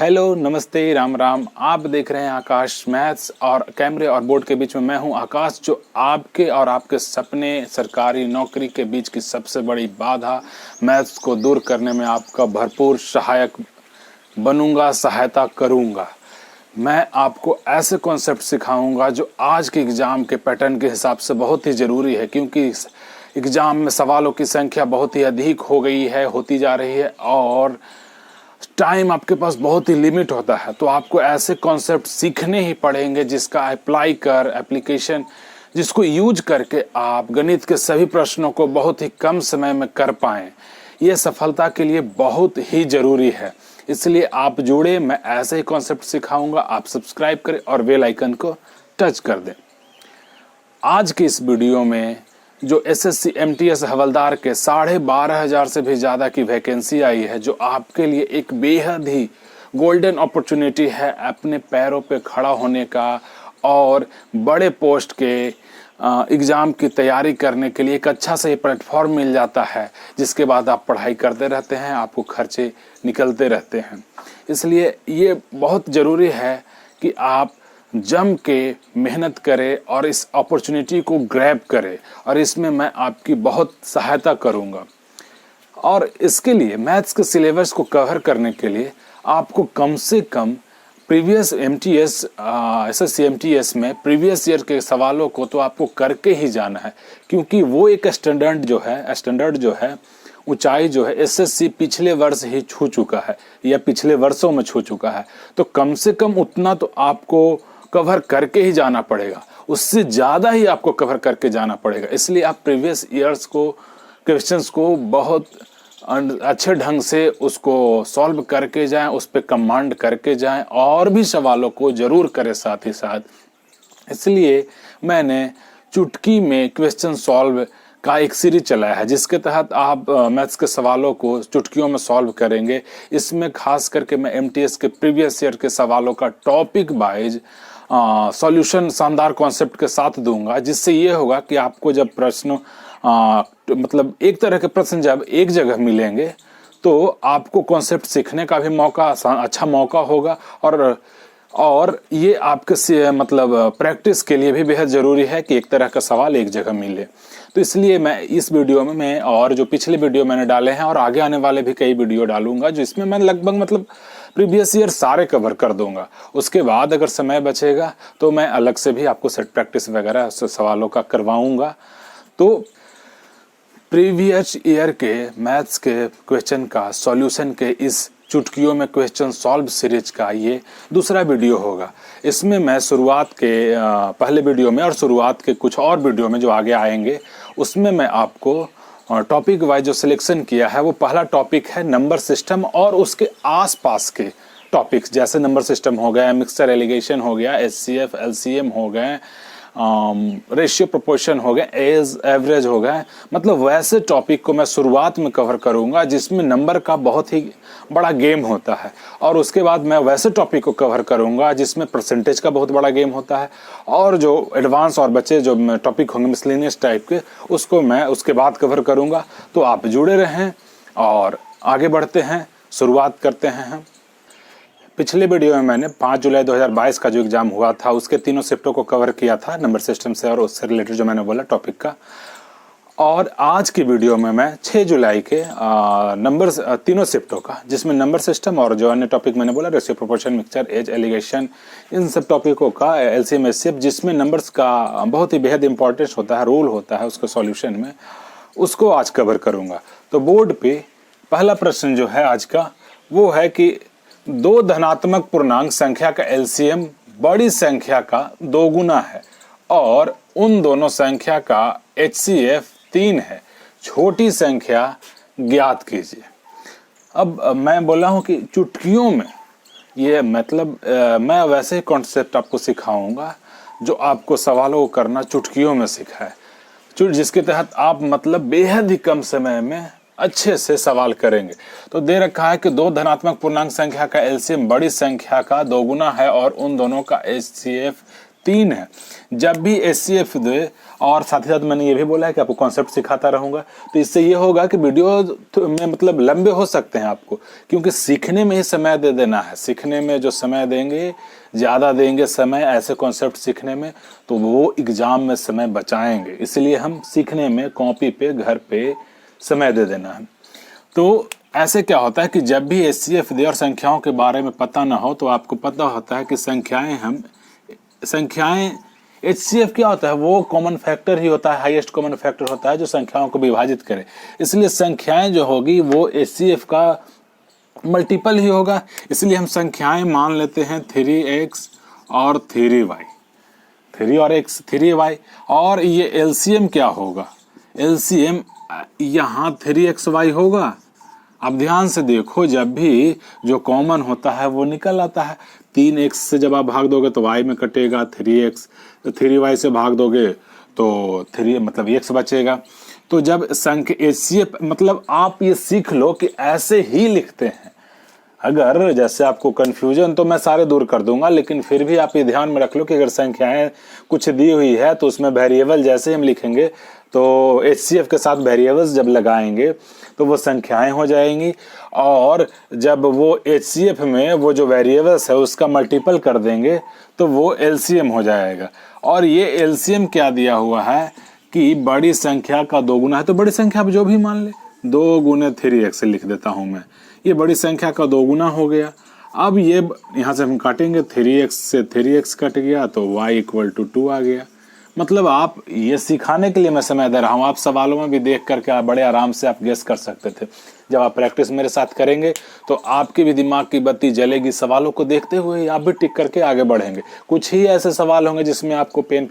Hello, नमस्ते, राम राम। आप देख रहे हैं आकाश मैथ्स और कैमरे और बोर्ड के बीच में मैं हूं आकाश, जो आपके और आपके सपने सरकारी नौकरी के बीच की सबसे बड़ी बाधा मैथ्स को दूर करने में आपका भरपूर सहायक बनूंगा, सहायता करूंगा। मैं आपको ऐसे कॉन्सेप्ट सिखाऊंगा जो आज के एग्ज़ाम के पैटर्न के हिसाब से बहुत ही ज़रूरी है, क्योंकि इस एग्ज़ाम में सवालों की संख्या बहुत ही अधिक हो गई है, होती जा रही है और टाइम आपके पास बहुत ही लिमिट होता है। तो आपको ऐसे कॉन्सेप्ट सीखने ही पड़ेंगे जिसका एप्लीकेशन जिसको यूज करके आप गणित के सभी प्रश्नों को बहुत ही कम समय में कर पाएं। ये सफलता के लिए बहुत ही ज़रूरी है, इसलिए आप जुड़े। मैं ऐसे ही कॉन्सेप्ट सिखाऊंगा। आप सब्सक्राइब करें और बेल आइकन को टच कर दें। आज की इस वीडियो में जो एसएससी एमटीएस हवलदार के 12,500 से भी ज़्यादा की वैकेंसी आई है, जो आपके लिए एक बेहद ही गोल्डन अपॉर्चुनिटी है अपने पैरों पे खड़ा होने का और बड़े पोस्ट के एग्ज़ाम की तैयारी करने के लिए एक अच्छा सा ये प्लेटफॉर्म मिल जाता है, जिसके बाद आप पढ़ाई करते रहते हैं, आपको खर्चे निकलते रहते हैं। इसलिए ये बहुत ज़रूरी है कि आप जम के मेहनत करें और इस अपॉर्चुनिटी को ग्रैब करें, और इसमें मैं आपकी बहुत सहायता करूंगा। और इसके लिए मैथ्स के सिलेबस को कवर करने के लिए आपको कम से कम प्रीवियस एमटीएस एसएससी एमटीएस में प्रीवियस ईयर के सवालों को तो आपको करके ही जाना है, क्योंकि वो एक स्टैंडर्ड जो है ऊंचाई जो है एसएससी पिछले वर्ष ही छू चुका है या पिछले वर्षों में छू चुका है। तो कम से कम उतना तो आपको कवर करके ही जाना पड़ेगा, उससे ज़्यादा ही आपको कवर करके जाना पड़ेगा। इसलिए आप प्रीवियस ईयर्स को क्वेश्चंस को बहुत अच्छे ढंग से उसको सॉल्व करके जाएं, उस पर कमांड करके जाएं और भी सवालों को ज़रूर करें साथ ही साथ। इसलिए मैंने चुटकी में क्वेश्चन सॉल्व का एक सीरीज चलाया है, जिसके तहत आप मैथ्स के सवालों को चुटकियों में सॉल्व करेंगे। इसमें खास करके मैं एमटीएस के प्रीवियस ईयर के सवालों का टॉपिक वाइज सॉल्यूशन शानदार कॉन्सेप्ट के साथ दूंगा, जिससे ये होगा कि आपको जब प्रश्न मतलब एक तरह के प्रश्न जब एक जगह मिलेंगे तो आपको कॉन्सेप्ट सीखने का भी अच्छा मौका होगा, और ये आपके मतलब प्रैक्टिस के लिए भी बेहद ज़रूरी है कि एक तरह का सवाल एक जगह मिले। तो इसलिए मैं इस वीडियो में मैं और जो पिछले वीडियो मैंने डाले हैं और आगे आने वाले भी कई वीडियो डालूंगा, जिसमें मैं लगभग मतलब प्रीवियस ईयर सारे कवर कर दूंगा। उसके बाद अगर समय बचेगा तो मैं अलग से भी आपको सेट प्रैक्टिस वगैरह सवालों का करवाऊंगा। तो प्रीवियस ईयर के मैथ्स के क्वेश्चन का सॉल्यूशन के इस चुटकियों में क्वेश्चन सॉल्व सीरीज का ये दूसरा वीडियो होगा। इसमें मैं शुरुआत के पहले वीडियो में और शुरुआत के कुछ और वीडियो में जो आगे आएंगे, उसमें मैं आपको टॉपिक वाइज जो सिलेक्शन किया है, वो पहला टॉपिक है नंबर सिस्टम और उसके आसपास के टॉपिक्स, जैसे नंबर सिस्टम हो गया, मिक्सचर एलिगेशन हो गया, एचसीएफ एलसीएम हो गए, रेशियो प्रोपोर्शन हो गए, एवरेज हो गए। मतलब वैसे टॉपिक को मैं शुरुआत में कवर करूंगा जिसमें नंबर का बहुत ही बड़ा गेम होता है, और उसके बाद मैं वैसे टॉपिक को कवर करूंगा जिसमें परसेंटेज का बहुत बड़ा गेम होता है, और जो एडवांस और बचे जो टॉपिक होंगे मिसलेनियस टाइप के, उसको मैं उसके बाद कवर करूंगा। तो आप जुड़े रहें और आगे बढ़ते हैं, शुरुआत करते हैं हम। पिछले वीडियो में मैंने 5 जुलाई 2022 का जो एग्ज़ाम हुआ था उसके तीनों शिफ्टों को कवर किया था, नंबर सिस्टम से और उससे रिलेटेड जो मैंने बोला टॉपिक का। और आज की वीडियो में मैं 6 जुलाई के तीनों शिफ्टों का, जिसमें नंबर सिस्टम और जो अन्य टॉपिक मैंने बोला, ratio proportion, mixture, age, alligation, इन सब टॉपिकों का एलसीएम एचसीएफ, जिसमें नंबर्स का बहुत ही बेहद इंपॉर्टेंस होता है, रोल होता है उसके सॉल्यूशन में, उसको आज कवर करूँगा। तो बोर्ड पे पहला प्रश्न जो है आज का, वो है कि दो धनात्मक पूर्णांक संख्या का एलसीएम बड़ी संख्या का 2 गुना है और उन दोनों संख्या का एचसीएफ 3 है, छोटी संख्या ज्ञात कीजिए। अब मैं बोला हूं कि चुटकियों में ये मतलब मैं वैसे कॉन्सेप्ट आपको सिखाऊंगा जो आपको सवालों को करना चुटकियों में सिखाए, जिसके तहत आप मतलब बेहद ही कम समय में अच्छे से सवाल करेंगे। तो दे रखा है कि दो धनात्मक पूर्णांक संख्या का एलसीएम बड़ी संख्या का 2 गुना है और उन दोनों का एचसीएफ 3 है। जब भी HCF दे, और साथ ही साथ मैंने ये भी बोला है कि आपको कॉन्सेप्ट सिखाता रहूंगा, तो इससे ये होगा कि वीडियो में मतलब लंबे हो सकते हैं आपको, क्योंकि सीखने में ही समय दे देना है। सीखने में जो समय देंगे, ज़्यादा देंगे समय ऐसे कॉन्सेप्ट सीखने में, तो वो एग्जाम में समय बचाएंगे। इसलिए हम सीखने में कॉपी पे, घर पे समय दे देना है। तो ऐसे क्या होता है कि जब भी HCF दे और संख्याओं के बारे में पता ना हो, तो आपको पता होता है कि संख्याएं HCF क्या होता है, वो कॉमन फैक्टर ही होता है, हाईएस्ट कॉमन फैक्टर होता है जो संख्याओं को विभाजित करे। इसलिए संख्याएं जो होगी वो HCF का मल्टीपल ही होगा। इसलिए हम संख्याएं मान लेते हैं 3x और 3y, 3 और x 3y। और ये LCM क्या होगा, LCM यहाँ 3xy होगा। अब ध्यान से देखो, जब भी जो कॉमन होता है वो निकल आता है। 3x से जब आप भाग दोगे तो y में कटेगा 3x, तो 3y से भाग दोगे तो 3 मतलब x बचेगा। तो जब संख्या HCF मतलब आप ये सीख लो कि ऐसे ही लिखते हैं। अगर जैसे आपको कन्फ्यूजन तो मैं सारे दूर कर दूंगा, लेकिन फिर भी आप ये ध्यान में रख लो कि अगर संख्याएं कुछ दी हुई है तो उसमें वेरिएबल जैसे हम लिखेंगे, तो HCF के साथ वेरिएबल्स जब लगाएंगे तो वो संख्याएं हो जाएंगी। और जब वो HCF में वो जो वेरिएबल्स है उसका मल्टीपल कर देंगे तो वो LCM हो जाएगा। और ये LCM क्या दिया हुआ है कि बड़ी संख्या का 2 गुना है। तो बड़ी संख्या आप जो भी मान ले, 2 गुने 3x लिख देता हूं मैं, ये बड़ी संख्या का 2 गुना हो गया। अब ये यहाँ से हम काटेंगे, 3x से 3x कट गया तो y = 2 आ गया। मतलब आप ये सिखाने के लिए मैं समय दे रहा हूँ। आप सवालों में भी देख करके आप बड़े आराम से आप गेस कर सकते थे। जब आप प्रैक्टिस मेरे साथ करेंगे तो आपके भी दिमाग की बत्ती जलेगी। सवालों को देखते हुए आप भी टिक करके आगे बढ़ेंगे। कुछ ही ऐसे सवाल होंगे जिसमें आपको पेन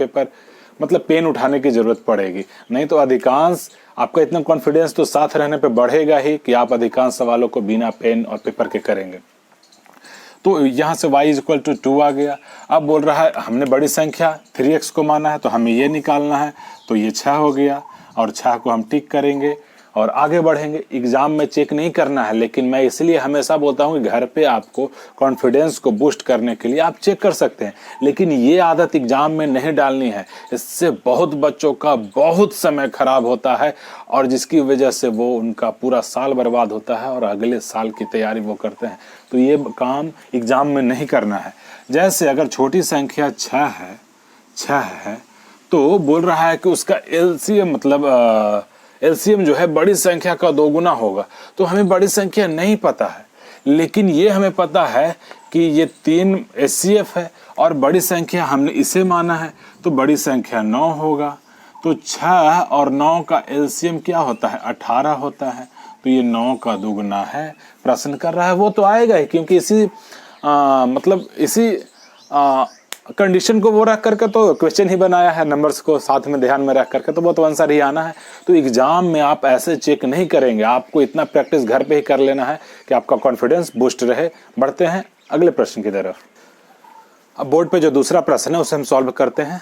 उठाने की जरूरत पड़ेगी, नहीं तो अधिकांश आपका इतना कॉन्फिडेंस तो साथ रहने पे बढ़ेगा ही कि आप अधिकांश सवालों को बिना पेन और पेपर के करेंगे। तो यहाँ से y = 2 आ गया। अब बोल रहा है हमने बड़ी संख्या 3x को माना है तो हमें ये निकालना है, तो ये 6 हो गया और 6 को हम टिक करेंगे और आगे बढ़ेंगे। एग्जाम में चेक नहीं करना है, लेकिन मैं इसलिए हमेशा बोलता हूँ कि घर पे आपको कॉन्फिडेंस को बूस्ट करने के लिए आप चेक कर सकते हैं, लेकिन ये आदत एग्जाम में नहीं डालनी है। इससे बहुत बच्चों का बहुत समय खराब होता है और जिसकी वजह से वो उनका पूरा साल बर्बाद होता है और अगले साल की तैयारी वो करते हैं। तो ये काम एग्जाम में नहीं करना है। जैसे अगर छोटी संख्या 6 है तो बोल रहा है कि उसका LCM मतलब LCM जो है बड़ी संख्या का 2 गुना होगा। तो हमें बड़ी संख्या नहीं पता है, लेकिन ये हमें पता है कि ये 3 HCF है और बड़ी संख्या हमने इसे माना है, तो बड़ी संख्या 9 होगा। तो 6 और 9 का LCM क्या होता है, 18 होता है। तो ये 9 का 2 गुना है। प्रश्न कर रहा है वो तो आएगा ही, क्योंकि इसी कंडीशन को वो रख करके तो क्वेश्चन ही बनाया है, नंबर्स को साथ में ध्यान में रख करके, तो वो तो आंसर ही आना है। तो एग्जाम में आप ऐसे चेक नहीं करेंगे, आपको इतना प्रैक्टिस घर पे ही कर लेना है कि आपका कॉन्फिडेंस बूस्ट रहे। बढ़ते हैं अगले प्रश्न की तरफ। अब बोर्ड पे जो दूसरा प्रश्न है उसे हम सॉल्व करते हैं।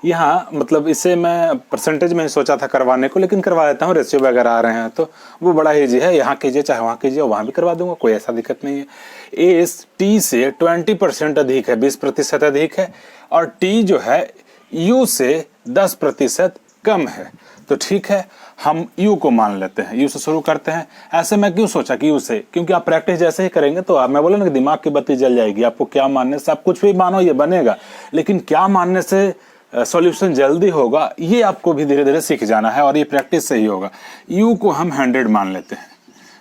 यहाँ मतलब इसे मैं परसेंटेज में ही सोचा था करवाने को, लेकिन करवा देता हूँ। रेशियो वगैरह आ रहे हैं तो वो बड़ा ईजी है, यहाँ कीजिए चाहे वहाँ कीजिए, वहाँ भी करवा दूंगा, कोई ऐसा दिक्कत नहीं है। ए टी से 20% अधिक है, 20% अधिक है, और टी जो है यू से 10% कम है। तो ठीक है, हम यू को मान लेते हैं, यू से शुरू करते हैं। ऐसे मैं क्यों सोचा कि यू से, क्योंकि आप प्रैक्टिस जैसे ही करेंगे तो आप, मैं बोला ना कि दिमाग की बत्ती जल जाएगी। आपको क्या मानने से, आप कुछ भी मानो ये बनेगा, लेकिन क्या मानने से सॉल्यूशन जल्दी होगा ये आपको भी धीरे धीरे सीख जाना है, और ये प्रैक्टिस से ही होगा। यू को हम 100 मान लेते हैं।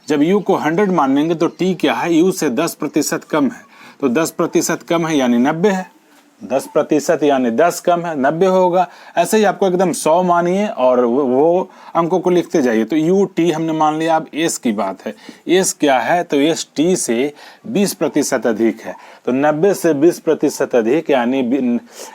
जब यू को 100 मानेंगे तो टी क्या है, यू से 10% कम है। तो 10% कम है यानी 90 है, 10% यानी 10 कम है, 90 होगा। ऐसे ही आपको एकदम 100 मानिए और वो अंकों को लिखते जाइए। तो यू टी हमने मान लिया। अब एस की बात है, एस क्या है, तो एस टी से 20% अधिक है। तो 90 से 20% अधिक यानी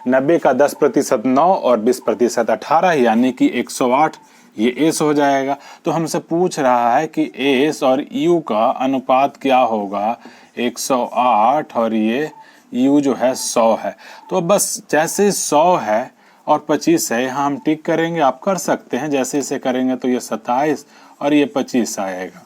90 का 10% 9 और 20% 18 यानी कि 108, ये एस हो जाएगा। तो हमसे पूछ रहा है कि एस और यू का अनुपात क्या होगा, 108 और ये यू जो है 100 है। तो बस जैसे 100 है और 25 है, यहाँ हम टिक करेंगे। आप कर सकते हैं, जैसे इसे करेंगे तो ये 27 और ये 25 आएगा।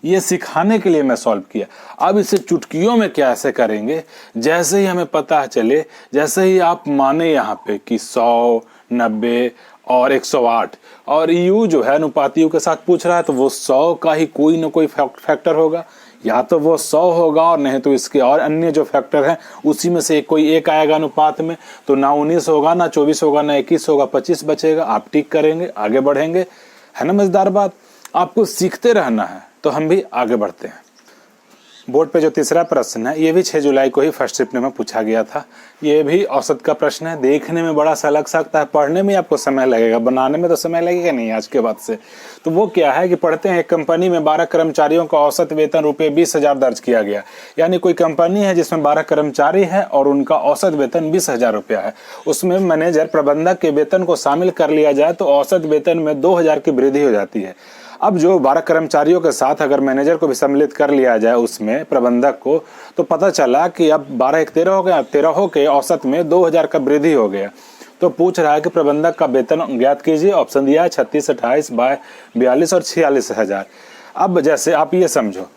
ये सिखाने के लिए मैं सॉल्व किया। अब इसे चुटकियों में कैसे करेंगे, जैसे ही हमें पता चले, जैसे ही आप माने यहाँ पे कि 100, 90 और 108 और यू जो है अनुपातियों के साथ पूछ रहा है, तो वो 100 का ही कोई ना कोई फैक्टर होगा, या तो वो 100 होगा और नहीं तो इसके और अन्य जो फैक्टर हैं उसी में से कोई एक आएगा अनुपात में। तो ना 19 होगा, ना 24 होगा, ना 21 होगा, 25 बचेगा। आप टिक करेंगे, आगे बढ़ेंगे। है ना मजेदार बात। आपको सीखते रहना है, तो हम भी आगे बढ़ते हैं। बोर्ड पे जो तीसरा प्रश्न है, ये भी 6 जुलाई को ही फर्स्ट शिफ्ट में पूछा गया था। ये भी औसत का प्रश्न है। देखने में बड़ा सा लग सकता है, पढ़ने में आपको समय लगेगा, बनाने में तो समय लगेगा नहीं आज के बाद से। तो वो क्या है कि पढ़ते हैं, एक कंपनी में 12 कर्मचारियों का औसत वेतन रुपये 20,000 दर्ज किया गया। यानी कोई कंपनी है जिसमें 12 कर्मचारी है और उनका औसत वेतन 20,000 रुपया है। उसमें मैनेजर प्रबंधक के वेतन को शामिल कर लिया जाए तो औसत वेतन में 2,000 की वृद्धि हो जाती है। अब जो 12 कर्मचारियों के साथ अगर मैनेजर को भी सम्मिलित कर लिया जाए उसमें प्रबंधक को, तो पता चला कि अब 12 एक 13 हो गया, 13 के औसत में 2,000 का वृद्धि हो गया। तो पूछ रहा है कि प्रबंधक का वेतन ज्ञात कीजिए। ऑप्शन दिया है 36, 28, 42 और 46,000। अब जैसे आप ये समझो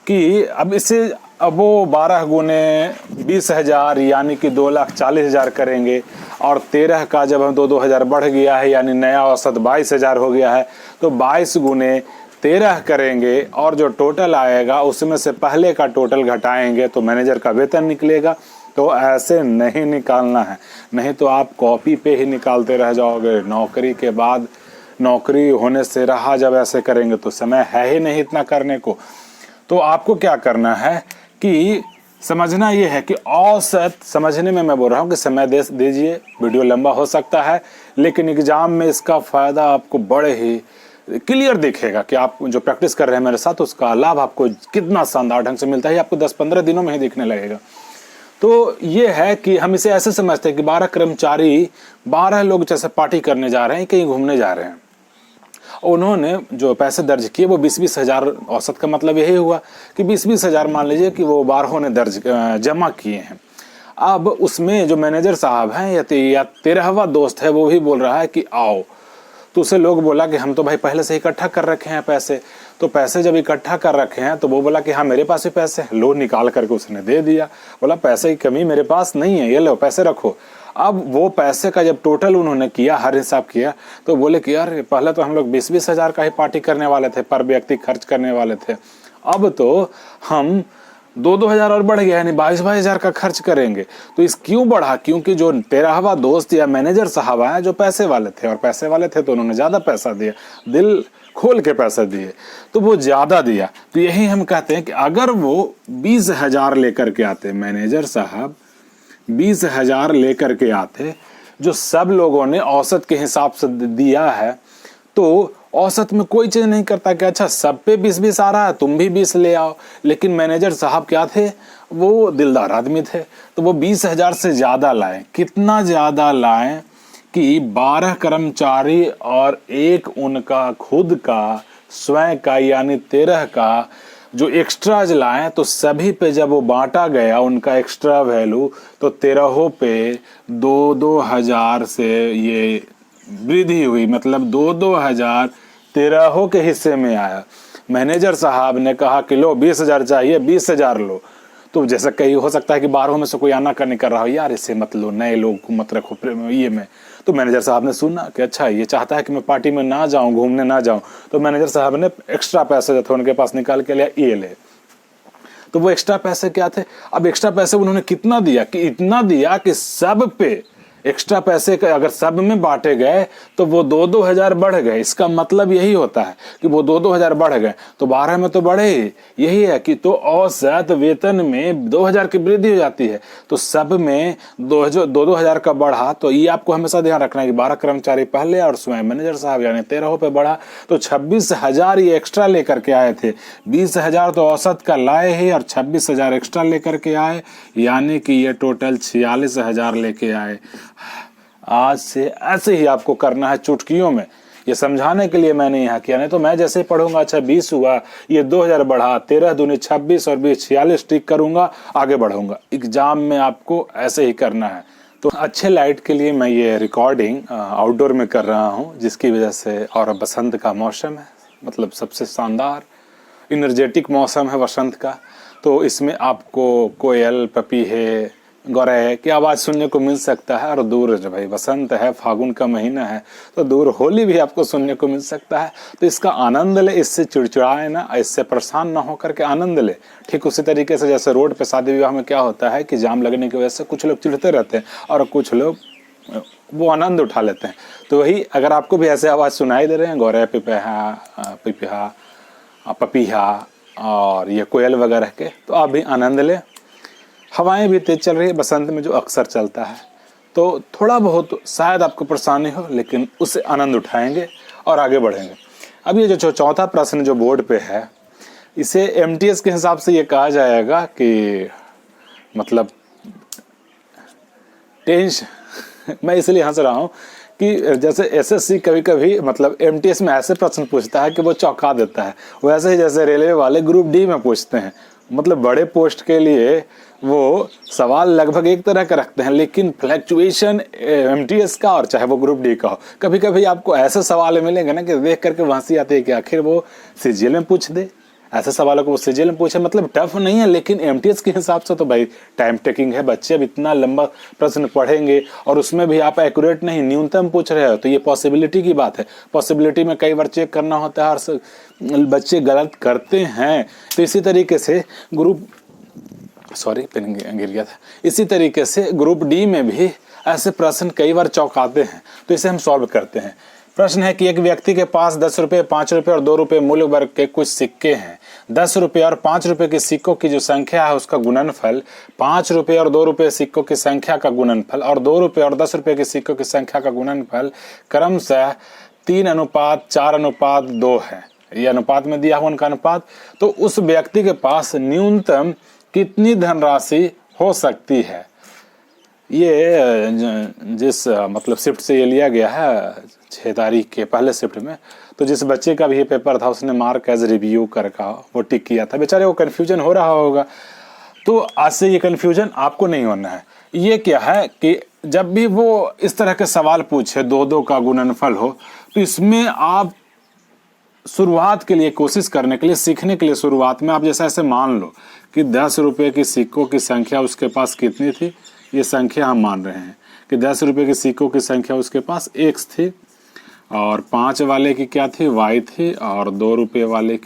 कि अब इसे अब वो 12 गुने 20,000 यानी कि 2,40,000 करेंगे, और 13 का जब हम 2,000 बढ़ गया है यानी नया औसत 22,000 हो गया है, तो 22 गुने 13 करेंगे और जो टोटल आएगा उसमें से पहले का टोटल घटाएंगे तो मैनेजर का वेतन निकलेगा। तो ऐसे नहीं निकालना है, नहीं तो आप कॉपी पे ही निकालते रह जाओगे। नौकरी के बाद नौकरी होने से रहा, जब ऐसे करेंगे तो समय है ही नहीं इतना करने को। तो आपको क्या करना है कि समझना ये है कि औसत समझने में मैं बोल रहा हूँ कि समय दीजिए। वीडियो लंबा हो सकता है लेकिन एग्जाम में इसका फायदा आपको बड़े ही क्लियर दिखेगा कि आप जो प्रैक्टिस कर रहे हैं मेरे साथ उसका लाभ आपको कितना शानदार ढंग से मिलता है। आपको 10-15 दिनों में ही दिखने लगेगा। तो ये है कि हम इसे ऐसे समझते हैं कि 12 कर्मचारी, 12 लोग जैसे पार्टी करने जा रहे हैं, कहीं घूमने जा रहे हैं, उन्होंने जो पैसे दर्ज किए वो 20-20 हजार। औसत का मतलब यही हुआ कि 20-20 हजार मान लीजिए कि वो 12 ने दर्ज जमा किए हैं। अब उसमें जो मैनेजर साहब हैं या 13वां दोस्त है वो भी बोल रहा है कि आओ, तो उसे लोग बोला कि हम तो भाई पहले से इकट्ठा कर रखे हैं पैसे। तो पैसे जब इकट्ठा कर रखे हैं तो वो बोला कि हाँ मेरे पास भी पैसे हैं। लो निकाल करके उसने दे दिया, बोला पैसे की कमी मेरे पास नहीं है, ये लो पैसे रखो। अब वो पैसे का जब टोटल उन्होंने किया, हर हिसाब किया, तो बोले कि यार पहले तो हम लोग 20-20 हजार का ही पार्टी करने वाले थे, पर व्यक्ति खर्च करने वाले थे, अब तो हम 2-2 हजार और बढ़ गया, यानी 22-22 हजार का खर्च करेंगे। तो इस क्यों बढ़ा? क्योंकि जो 13वां दोस्त या मैनेजर साहब हैं जो पैसे वाले थे, और पैसे वाले थे तो उन्होंने ज्यादा पैसा दिया, दिल खोल के पैसा दिए, तो वो ज्यादा दिया। तो यही हम कहते हैं कि अगर वो 20 हजार लेकर के आते, मैनेजर साहब 20 हजार लेकर के आते, जो सब लोगों ने औसत के हिसाब से दिया है, तो औसत में कोई चीज नहीं करता कि अच्छा सब पे 20-20 आ रहा है तुम भी 20 ले आओ। लेकिन मैनेजर साहब क्या थे, वो दिलदार आदमी थे, तो वो 20 हजार से ज्यादा लाए। कितना ज्यादा लाए कि 12 कर्मचारी और एक उनका खुद का स्वयं का यानी 13 का जो एक्स्ट्रा लाए, तो सभी पे जब वो बांटा गया उनका एक्स्ट्रा वैल्यू, तो 13 पे 2-2 हजार से ये वृद्धि हुई। मतलब 2-2 हजार 13 के हिस्से में आया। मैनेजर साहब ने कहा कि लो 20 हजार चाहिए, 20 हजार लो। तो जैसा कहीं हो सकता है कि 12 में से कोई आना करने कर रहा हो, यार इसे मत लो, नए लोग को मत रखो ये में। तो मैनेजर साहब ने सुना कि अच्छा ये चाहता है कि मैं पार्टी में ना जाऊं, घूमने ना जाऊं, तो मैनेजर साहब ने एक्स्ट्रा पैसे जो थे उनके पास निकाल के लिया, ये ले। तो वो एक्स्ट्रा पैसे क्या थे? अब एक्स्ट्रा पैसे उन्होंने कितना दिया कि इतना दिया कि सब पे एक्स्ट्रा पैसे अगर सब में बांटे गए तो वो 2-2 हजार बढ़ गए। इसका मतलब यही होता है कि वो 2-2 हजार बढ़ गए, तो 12 में तो बढ़े ही। यही है कि तो औसत वेतन में 2 हजार की वृद्धि हो जाती है। तो सब में 2-2 हजार का बढ़ा, तो ये आपको हमेशा ध्यान रखना है कि 12 कर्मचारी पहले और स्वयं मैनेजर साहब यानी 13 पे बढ़ा, तो 26 हजार ये एक्स्ट्रा लेकर के आए थे। 20 हजार तो औसत का लाए ही और 26 हजार एक्स्ट्रा लेकर के आए, यानी कि ये टोटल 46 हजार लेके आए। आज से ऐसे ही आपको करना है चुटकियों में। ये समझाने के लिए मैंने यहाँ किया, नहीं तो मैं जैसे पढ़ूंगा अच्छा 20 हुआ, ये 2 हजार बढ़ा, 13 दूनी 26 और 20 46 टिक करूंगा, आगे बढ़ूंगा। एग्जाम में आपको ऐसे ही करना है। तो अच्छे लाइट के लिए मैं ये रिकॉर्डिंग आउटडोर में कर रहा हूँ, जिसकी वजह से, और बसंत का मौसम है, मतलब सबसे शानदार एनर्जेटिक मौसम है वसंत का, तो इसमें आपको कोयल, पपीहे, गौरैया की आवाज़ सुनने को मिल सकता है। और दूर जो भाई वसंत है, फागुन का महीना है, तो दूर होली भी आपको सुनने को मिल सकता है। तो इसका आनंद ले, इससे चिड़चिड़ाए ना, इससे परेशान ना हो करके आनंद ले। ठीक उसी तरीके से जैसे रोड पे शादी विवाह में क्या होता है कि जाम लगने की वजह से कुछ लोग चिढ़ते रहते हैं और कुछ लोग वो आनंद उठा लेते हैं। तो वही अगर आपको भी ऐसे आवाज़ सुनाई दे रहे हैं, गौरैया, पिपहा, पपीहा और ये कोयल वगैरह के, तो आप भी आनंद लें। हवाएं भी तेज चल रही है बसंत में, जो अक्सर चलता है, तो थोड़ा बहुत शायद आपको परेशानी हो, लेकिन उससे आनंद उठाएंगे और आगे बढ़ेंगे। अब ये जो चौथा प्रश्न जो बोर्ड पे है, इसे एमटीएस के हिसाब से ये कहा जाएगा कि मतलब टेंशन मैं इसलिए हंस रहा हूँ कि जैसे एसएससी कभी कभी मतलब एमटीएस में ऐसे प्रश्न पूछता है कि वो चौंका देता है, वैसे ही जैसे रेलवे वाले ग्रुप डी में पूछते हैं। मतलब बड़े पोस्ट के लिए वो सवाल लगभग एक तरह का रखते हैं, लेकिन फ्लैक्चुएशन एमटीएस का और चाहे वो ग्रुप डी का हो, कभी कभी आपको ऐसे सवाल मिलेंगे ना कि देख करके हंसी आती है कि आखिर वो सीजीएल में पूछ दे। ऐसे सवालों को वो सीजीएल में पूछे, मतलब टफ नहीं है, लेकिन एमटीएस के हिसाब से तो भाई टाइम टेकिंग है। बच्चे अब इतना लंबा प्रश्न पढ़ेंगे और उसमें भी आप एक्यूरेट नहीं, न्यूनतम पूछ रहे हो, तो ये पॉसिबिलिटी की बात है। पॉसिबिलिटी में कई बार चेक करना होता है और बच्चे गलत करते हैं। तो इसी तरीके से पेन गिर गया था। इसी तरीके से ग्रुप डी में भी ऐसे प्रश्न कई बार चौंकाते हैं, तो इसे हम सॉल्व करते हैं। प्रश्न है कि एक व्यक्ति के पास 10 रुपये, 5 रुपये और 2 रुपये मूल्य वर्ग के कुछ सिक्के हैं। 10 रुपये और 5 रुपये के सिक्कों की जो संख्या है उसका गुणनफल 5 रुपये और 2 रुपये सिक्कों की संख्या का गुणनफल और 2 रुपये और 10 रुपये के सिक्कों की संख्या का गुणनफल क्रमशः 3:4:2 है। ये अनुपात में दिया हुआ उनका अनुपात। तो उस व्यक्ति के पास न्यूनतम कितनी धनराशि हो सकती है? ये जिस मतलब शिफ्ट से ये लिया गया है 6 तारीख के पहले शिफ्ट में, तो जिस बच्चे का भी ये पेपर था उसने मार्क एज रिव्यू करके वो टिक किया था। बेचारे वो कन्फ्यूजन हो रहा होगा, तो आज से ये कन्फ्यूजन आपको नहीं होना है। ये क्या है कि जब भी वो इस तरह के सवाल पूछे 2-2 का गुणनफल हो, तो इसमें आप शुरुआत के लिए कोशिश करने के लिए, सीखने के लिए शुरुआत में आप जैसे ऐसे मान लो कि 10 रुपये की सिक्कों की संख्या उसके पास कितनी थी, ये संख्या हम मान रहे हैं कि 10 रुपये के सिक्कों की संख्या उसके पास एक्स थी, और 5 वाले की क्या थी, वाई थी, और 2 रुपये वाले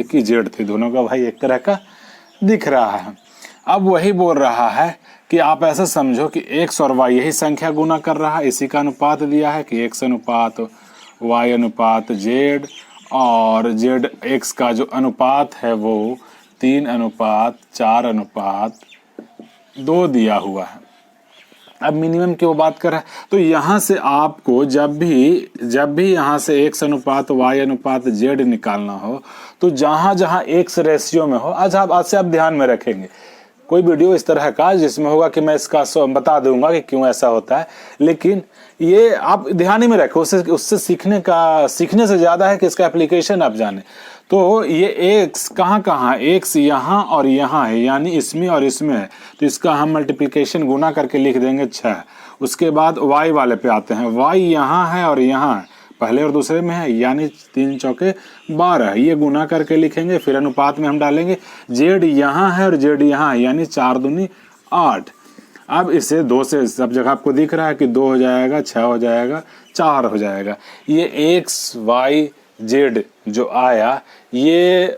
की जेड थी। दोनों का भाई एक तरह का दिख रहा है। अब वही बोल रहा है कि आप ऐसा समझो कि एक्स और वाई यही संख्या गुना कर रहा है, इसी का अनुपात दिया है कि एक्स अनुपात वाई अनुपात जेड, और जेड एक्स का जो अनुपात है वो 3:4:2 दिया हुआ है। अब मिनिमम की वो बात कर रहा है, तो यहाँ से आपको जब भी यहाँ से एक्स अनुपात वाई अनुपात जेड निकालना हो, तो जहाँ एक्स रेशियो में हो, आज से आप ध्यान में रखेंगे कोई वीडियो इस तरह का जिसमें होगा कि मैं इसका बता दूंगा कि क्यों ऐसा होता है, लेकिन ये आप ध्यान ही में रखें। उससे सीखने से ज्यादा है कि इसका एप्लीकेशन आप जाने। तो ये एक्स कहाँ एक्स यहाँ और यहाँ है, यानी इसमें और इसमें है, तो इसका हम मल्टीप्लिकेशन गुना करके लिख देंगे 6। उसके बाद वाई वाले पे आते हैं, वाई यहाँ है और यहाँ है, पहले और दूसरे में है, यानी 3×4=12, ये गुना करके लिखेंगे। फिर अनुपात में हम डालेंगे जेड यहाँ है और जेड यहाँ है, यानी 4×2=8। अब इसे 2 से सब जगह आपको दिख रहा है कि 2 हो जाएगा, 6 हो जाएगा, 4 हो जाएगा। ये एक्स वाई जेड जो आया ये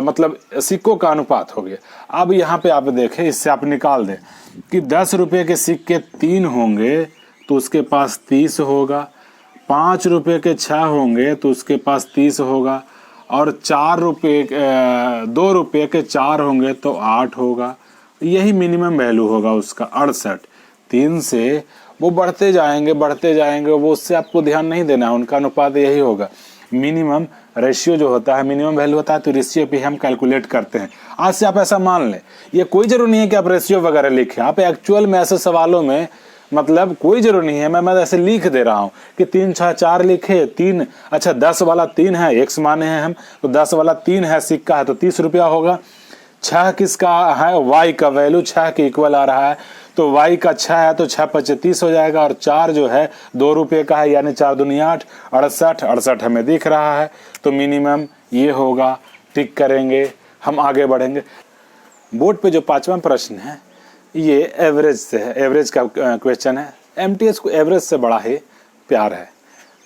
मतलब सिक्कों का अनुपात हो गया। अब यहाँ पे आप देखें, इससे आप निकाल दें कि 10 रुपये के सिक्के 3 होंगे तो उसके पास 30 होगा, 5 रुपये के 6 होंगे तो उसके पास 30 होगा, और 2 रुपये के 4 होंगे तो 8 होगा। यही मिनिमम वैल्यू होगा उसका 68। 3 से वो बढ़ते जाएंगे, वो उससे आपको ध्यान नहीं देना है, उनका अनुपात यही होगा। मिनिमम रेशियो जो होता है, मिनिमम वैल्यू होता है, तो रेशियो पे हम कैलकुलेट करते हैं। आज से आप ऐसा मान लें, ये कोई जरूरी नहीं है कि आप रेशियो वगैरह लिखें, आप एक्चुअल में ऐसे सवालों में मतलब कोई जरूर नहीं है, मैं ऐसे लिख दे रहा हूँ कि 3 6 4 लिखे 3, अच्छा 10 वाला 3 है, एक्स माने हैं हम, तो 10 वाला 3 है, सिक्का है, तो 30 रुपया होगा। 6 किसका है, वाई का वैल्यू 6 के इक्वल आ रहा है, तो वाई का 6 है तो 6×5=30 हो जाएगा, और 4 जो है 2 रुपये का है, यानी 4×2=8, 68 हमें दिख रहा है। तो मिनिमम ये होगा, टिक करेंगे, हम आगे बढ़ेंगे। बोर्ड पे जो 5वां प्रश्न है ये एवरेज से है, एवरेज का क्वेश्चन है। एमटीएस को एवरेज से बड़ा ही प्यार है,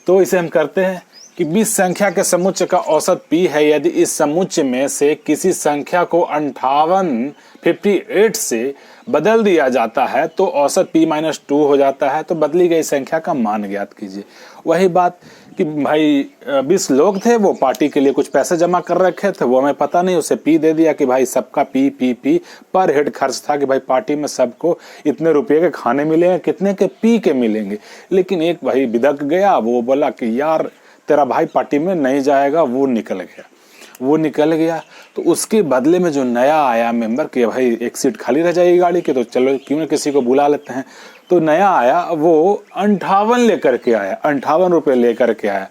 तो इसे हम करते हैं कि 20 संख्या के समुच्चय का औसत p है। यदि इस समुच्चय में से किसी संख्या को 58 से बदल दिया जाता है तो औसत p-2 हो जाता है। तो बदली गई संख्या का मान ज्ञात कीजिए। वही बात कि भाई 20 लोग थे, वो पार्टी के लिए कुछ पैसे जमा कर रखे थे, वो हमें पता नहीं, उसे पी दे दिया कि भाई सबका पी पर हेड खर्च था कि भाई पार्टी में सबको इतने रुपये के खाने मिलेंगे, कितने के पी के मिलेंगे। लेकिन एक भाई बिदक गया, वो बोला कि यार तेरा भाई पार्टी में नहीं जाएगा, वो निकल गया। तो उसके बदले में जो नया आया मेंबर कि भाई एक सीट खाली रह जाएगी गाड़ी की, तो चलो क्यों ना किसी को बुला लेते हैं। तो नया आया, वो 58 लेकर के आया, 58 रुपये लेकर के आया।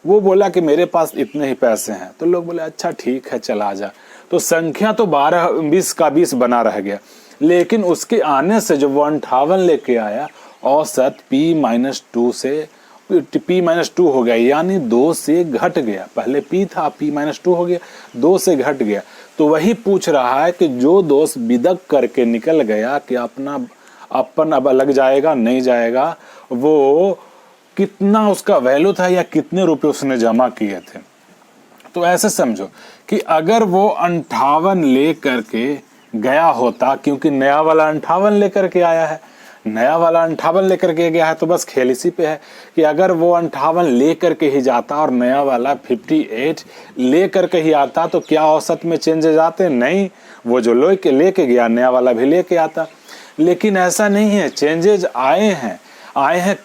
वो बोला कि मेरे पास इतने ही पैसे हैं। तो लोग बोले अच्छा ठीक है चल आ जा। तो संख्या तो 20 का 20 बना रह गया, लेकिन उसके आने से जो वो 58 लेके आया, औसत p-2 से p-2 हो गया, यानी 2 से घट गया। पहले p था, p-2 हो गया, 2 से घट गया। तो वही पूछ रहा है कि जो दोस्त बिदक करके निकल गया कि अपन अब लग जाएगा नहीं जाएगा, वो कितना उसका वैल्यू था या कितने रुपए उसने जमा किए थे। तो ऐसे समझो कि अगर वो 58 ले करके गया होता, क्योंकि नया वाला 58 लेकर के आया है, नया वाला 58 लेकर के गया है, तो बस खेल इसी पे है कि अगर वो 58 लेकर के ही जाता और नया वाला 58 लेकर के ही आता तो क्या औसत में चेंजेस आते? नहीं, वो जो लेके गया नया वाला भी लेके आता। लेकिन ऐसा नहीं है, चेंजेस आए हैं,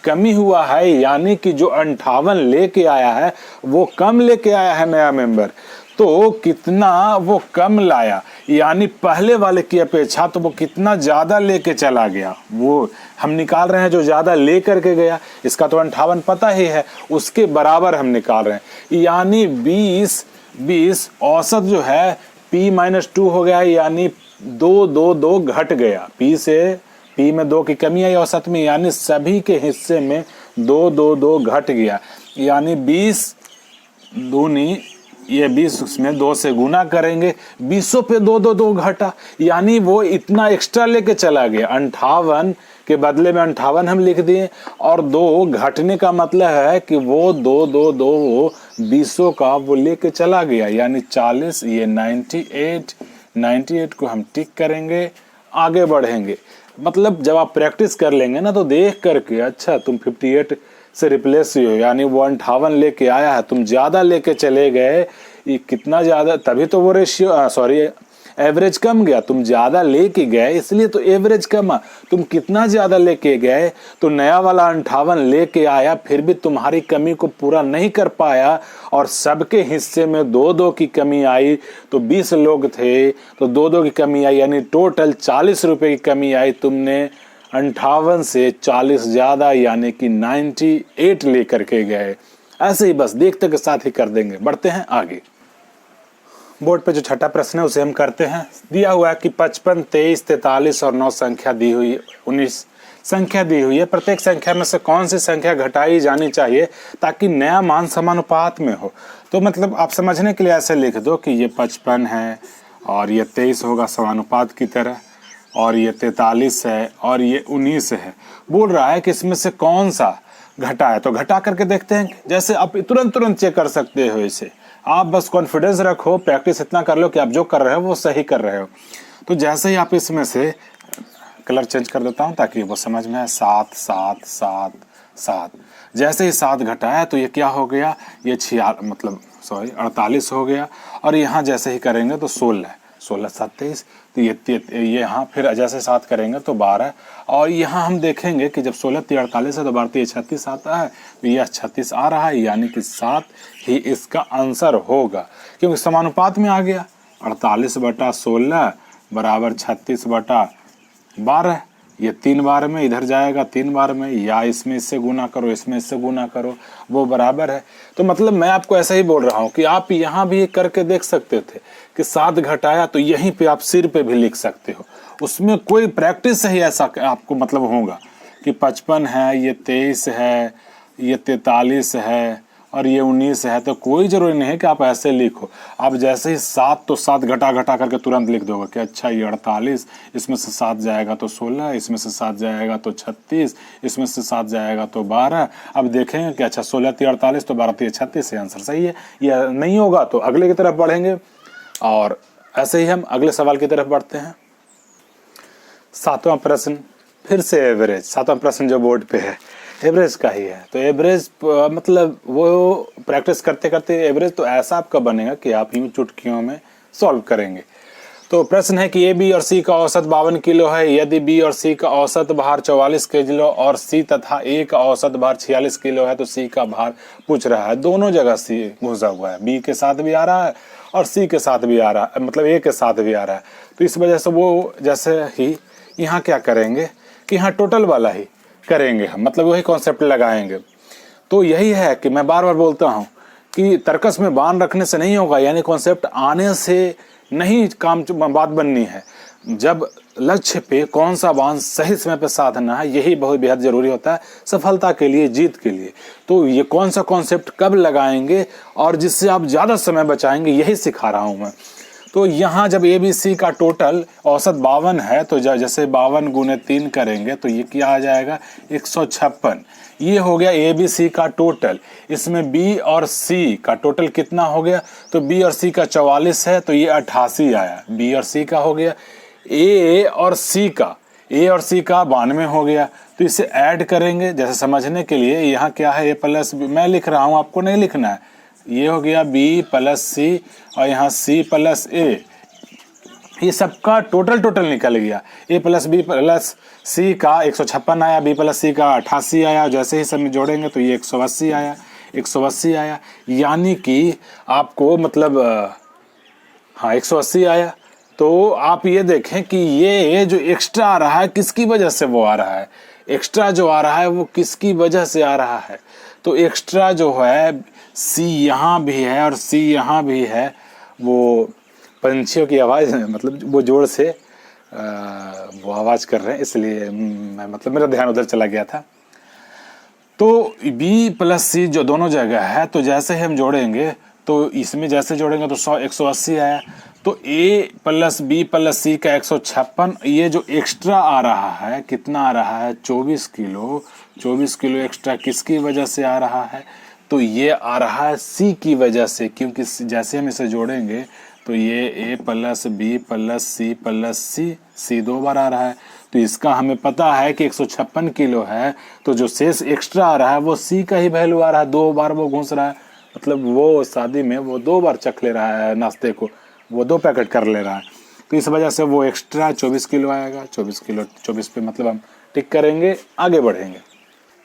कमी हुआ है, यानी कि जो 58 लेके आया है वो कम लेके आया है नया मेंबर। तो कितना वो कम लाया, यानी पहले वाले की अपेक्षा तो वो कितना ज्यादा लेके चला गया, वो हम निकाल रहे हैं। जो ज्यादा लेकर के गया, इसका तो 58 पता ही है, उसके बराबर हम निकाल रहे हैं। यानी 20 औसत जो है p-2 हो गया, यानी 2 घट गया। p में 2 की कमी आई औसत में, यानी सभी के हिस्से में 2 घट गया। यानी 20 दूनी, ये 20 उसमें 2 से गुना करेंगे, 20 पे 2 घटा, यानी वो इतना एक्स्ट्रा लेके चला गया। 58 के बदले में 58 हम लिख दिए, और 2 घटने का मतलब है कि वो 2 20 का वो लेके चला गया, यानी 40। ये 98 को हम टिक करेंगे, आगे बढ़ेंगे। मतलब जब आप प्रैक्टिस कर लेंगे ना, तो देख करके अच्छा तुम 58 से रिप्लेस हुए हो, यानी वो 58 लेके आया है, तुम ज्यादा लेके चले गए, ये कितना ज्यादा, तभी तो वो रेशियो एवरेज कम गया। तुम ज्यादा लेके गए इसलिए तो एवरेज कम। तुम कितना ज्यादा लेके गए, तो नया वाला 58 लेके आया, फिर भी तुम्हारी कमी को पूरा नहीं कर पाया, और सबके हिस्से में 2 की कमी आई। तो 20 लोग थे तो 2 की कमी आई, यानी टोटल 40 रुपए की कमी आई। तुमने 58 से 40 ज्यादा, यानी कि 98 लेकर के गए। ऐसे ही बस देखते के साथ ही कर देंगे। बढ़ते हैं आगे। बोर्ड पे जो छठा प्रश्न है उसे हम करते हैं। दिया हुआ है कि 55, 23, 43 और 9 संख्या दी हुई है, 19 संख्या दी हुई है। प्रत्येक संख्या में से कौन सी संख्या घटाई जानी चाहिए ताकि नया मान समानुपात में हो। तो मतलब आप समझने के लिए ऐसे लिख दो कि ये 55 है और ये 23 होगा समानुपात की तरह, और ये 43 है और ये 19 है। बोल रहा है कि इसमें से कौन सा घटा है, तो घटा करके देखते हैं। जैसे आप तुरंत चेक कर सकते हो इसे, आप बस कॉन्फिडेंस रखो, प्रैक्टिस इतना कर लो कि आप जो कर रहे हो वो सही कर रहे हो। तो जैसे ही आप इसमें से कलर चेंज कर देता हूँ ताकि वो समझ में आए, 7 7 7 7। जैसे ही 7 घटाया तो ये क्या हो गया, ये 48 हो गया। और यहाँ जैसे ही करेंगे तो 16 7 23। तो ये यहाँ फिर जैसे 7 करेंगे तो 12। और यहाँ हम देखेंगे कि जब 16 3 48 है तो 12 36 आता है, तो यह 36 आ रहा है, यानी कि 7 ही इसका आंसर होगा, क्योंकि समानुपात में आ गया। 48/16 बराबर 36/12। ये 3 बार में इधर जाएगा, 3 बार में, या इसमें इससे गुना करो, इसमें इससे गुना करो, वो बराबर है। तो मतलब मैं आपको ऐसा ही बोल रहा हूँ कि आप यहाँ भी करके देख सकते थे कि 7 घटाया, तो यहीं पे आप सिर पे भी लिख सकते हो। उसमें कोई प्रैक्टिस से ही ऐसा आपको मतलब होगा कि 55 है, ये 23 है, ये 43 है, और ये 19 है, तो कोई ज़रूरी नहीं है कि आप ऐसे लिखो। आप जैसे ही 7 तो 7 घटा घटा करके तुरंत लिख दोगे कि अच्छा ये 48, इसमें से 7 जाएगा तो 16, इसमें से 7 जाएगा तो 36, इसमें से 7 जाएगा तो 12। अब देखेंगे कि अच्छा 16 × 48 तो 12 × 36, ये आंसर सही है। यह नहीं होगा तो अगले की तरफ बढ़ेंगे और ऐसे ही हम अगले सवाल की तरफ बढ़ते हैं। 7वां प्रश्न फिर से एवरेज। 7वां प्रश्न जो बोर्ड पे है एवरेज का ही है। तो एवरेज मतलब वो प्रैक्टिस करते करते एवरेज तो ऐसा आपका बनेगा कि आप यूं चुटकियों में सॉल्व करेंगे। तो प्रश्न है कि ए, बी और सी का औसत 52 किलो है। यदि बी और सी का औसत भार 44 किलो और सी तथा ए का औसत भार 46 किलो है तो सी का भार पूछ रहा है। दोनों जगह सी घुसा हुआ है, बी के साथ भी आ रहा है और सी के साथ भी आ रहा है, मतलब ए के साथ भी आ रहा है। तो इस वजह से वो जैसे ही यहाँ क्या करेंगे कि यहाँ टोटल वाला ही करेंगे हम, मतलब वही कॉन्सेप्ट लगाएंगे। तो यही है कि मैं बार बार बोलता हूँ कि तर्कस में बाण रखने से नहीं होगा, यानी कॉन्सेप्ट आने से नहीं काम बात बननी है। जब लक्ष्य पे कौन सा बाण सही समय पे साधना है, यही बहुत बेहद जरूरी होता है सफलता के लिए, जीत के लिए। तो ये कौन सा कॉन्सेप्ट कब लगाएंगे और जिससे आप ज़्यादा समय बचाएंगे, यही सिखा रहा हूँ मैं। तो यहाँ जब ए बी सी का टोटल औसत 52 है तो जैसे 52 × 3 करेंगे तो ये क्या आ जाएगा 156। ये हो गया ए बी सी का टोटल। इसमें बी और सी का टोटल कितना हो गया, तो बी और सी का 44 है तो ये 88 आया। बी और सी का हो गया। ए और सी का 92 हो गया। तो इसे ऐड करेंगे जैसे समझने के लिए। यहाँ क्या है, ए प्लस बी मैं लिख रहा हूँ, आपको नहीं लिखना है। ये हो गया बी प्लस सी और यहाँ सी प्लस ए, ये सबका टोटल निकल गया। ए प्लस बी प्लस सी का 156 आया, बी प्लस सी का 88 आया। जैसे ही सब में जोड़ेंगे तो ये 180 आया, 180 आया। यानी कि आपको मतलब हाँ 180 आया। तो आप ये देखें कि ये जो एक्स्ट्रा आ रहा है किसकी वजह से वो आ रहा है, एक्स्ट्रा जो आ रहा है वो किसकी वजह से आ रहा है। तो एक्स्ट्रा जो है सी यहाँ भी है और सी यहाँ भी है। वो पंछियों की आवाज़ मतलब वो जोर से वो आवाज़ कर रहे हैं, इसलिए मैं मतलब मेरा ध्यान उधर चला गया था। तो बी प्लस सी जो दोनों जगह है, तो जैसे ही हम जोड़ेंगे तो इसमें जैसे जोड़ेंगे तो 180 आया। तो ए प्लस बी प्लस सी का 156, ये जो एक्स्ट्रा आ रहा है कितना आ रहा है 24 किलो। 24 किलो एक्स्ट्रा किसकी वजह से आ रहा है, तो ये आ रहा है सी की वजह से, क्योंकि जैसे हम इसे जोड़ेंगे तो ये ए प्लस बी प्लस सी, सी 2 बार आ रहा है। तो इसका हमें पता है कि 156 किलो है, तो जो शेष एक्स्ट्रा आ रहा है वो सी का ही वैल्यू आ रहा है। 2 बार वो घुस रहा है, मतलब वो शादी में वो 2 बार चख ले रहा है नाश्ते को, वो 2 पैकेट कर ले रहा है। तो इस वजह से वो एक्स्ट्रा 24 किलो आएगा। 24 किलो 24 पे मतलब हम टिक करेंगे, आगे बढ़ेंगे।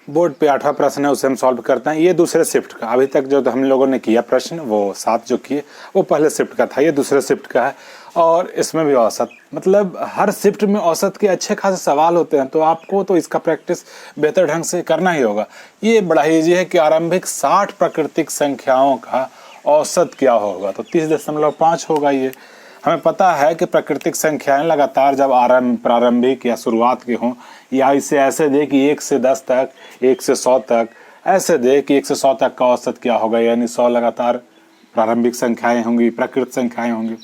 बोर्ड पे 8वां प्रश्न है, उसे हम सॉल्व करते हैं। ये दूसरे शिफ्ट का, अभी तक जो हम लोगों ने किया प्रश्न वो 7 जो किए वो पहले शिफ्ट का था, ये दूसरे शिफ्ट का है। और इसमें भी औसत, मतलब हर शिफ्ट में औसत के अच्छे खासे सवाल होते हैं, तो आपको तो इसका प्रैक्टिस बेहतर ढंग से करना ही होगा। ये बड़ा ईजी है कि आरंभिक 60 प्राकृतिक संख्याओं का औसत क्या होगा, तो 30.5 होगा। ये हमें पता है कि प्राकृतिक संख्याएं लगातार जब प्रारंभिक या शुरुआत के हों, या इसे ऐसे दे कि 1 से 10 तक, 1 से 100 तक, ऐसे दे कि 1 से 100 तक का औसत क्या होगा, यानी 100 लगातार प्रारंभिक संख्याएं होंगी, प्राकृतिक संख्याएं होंगी।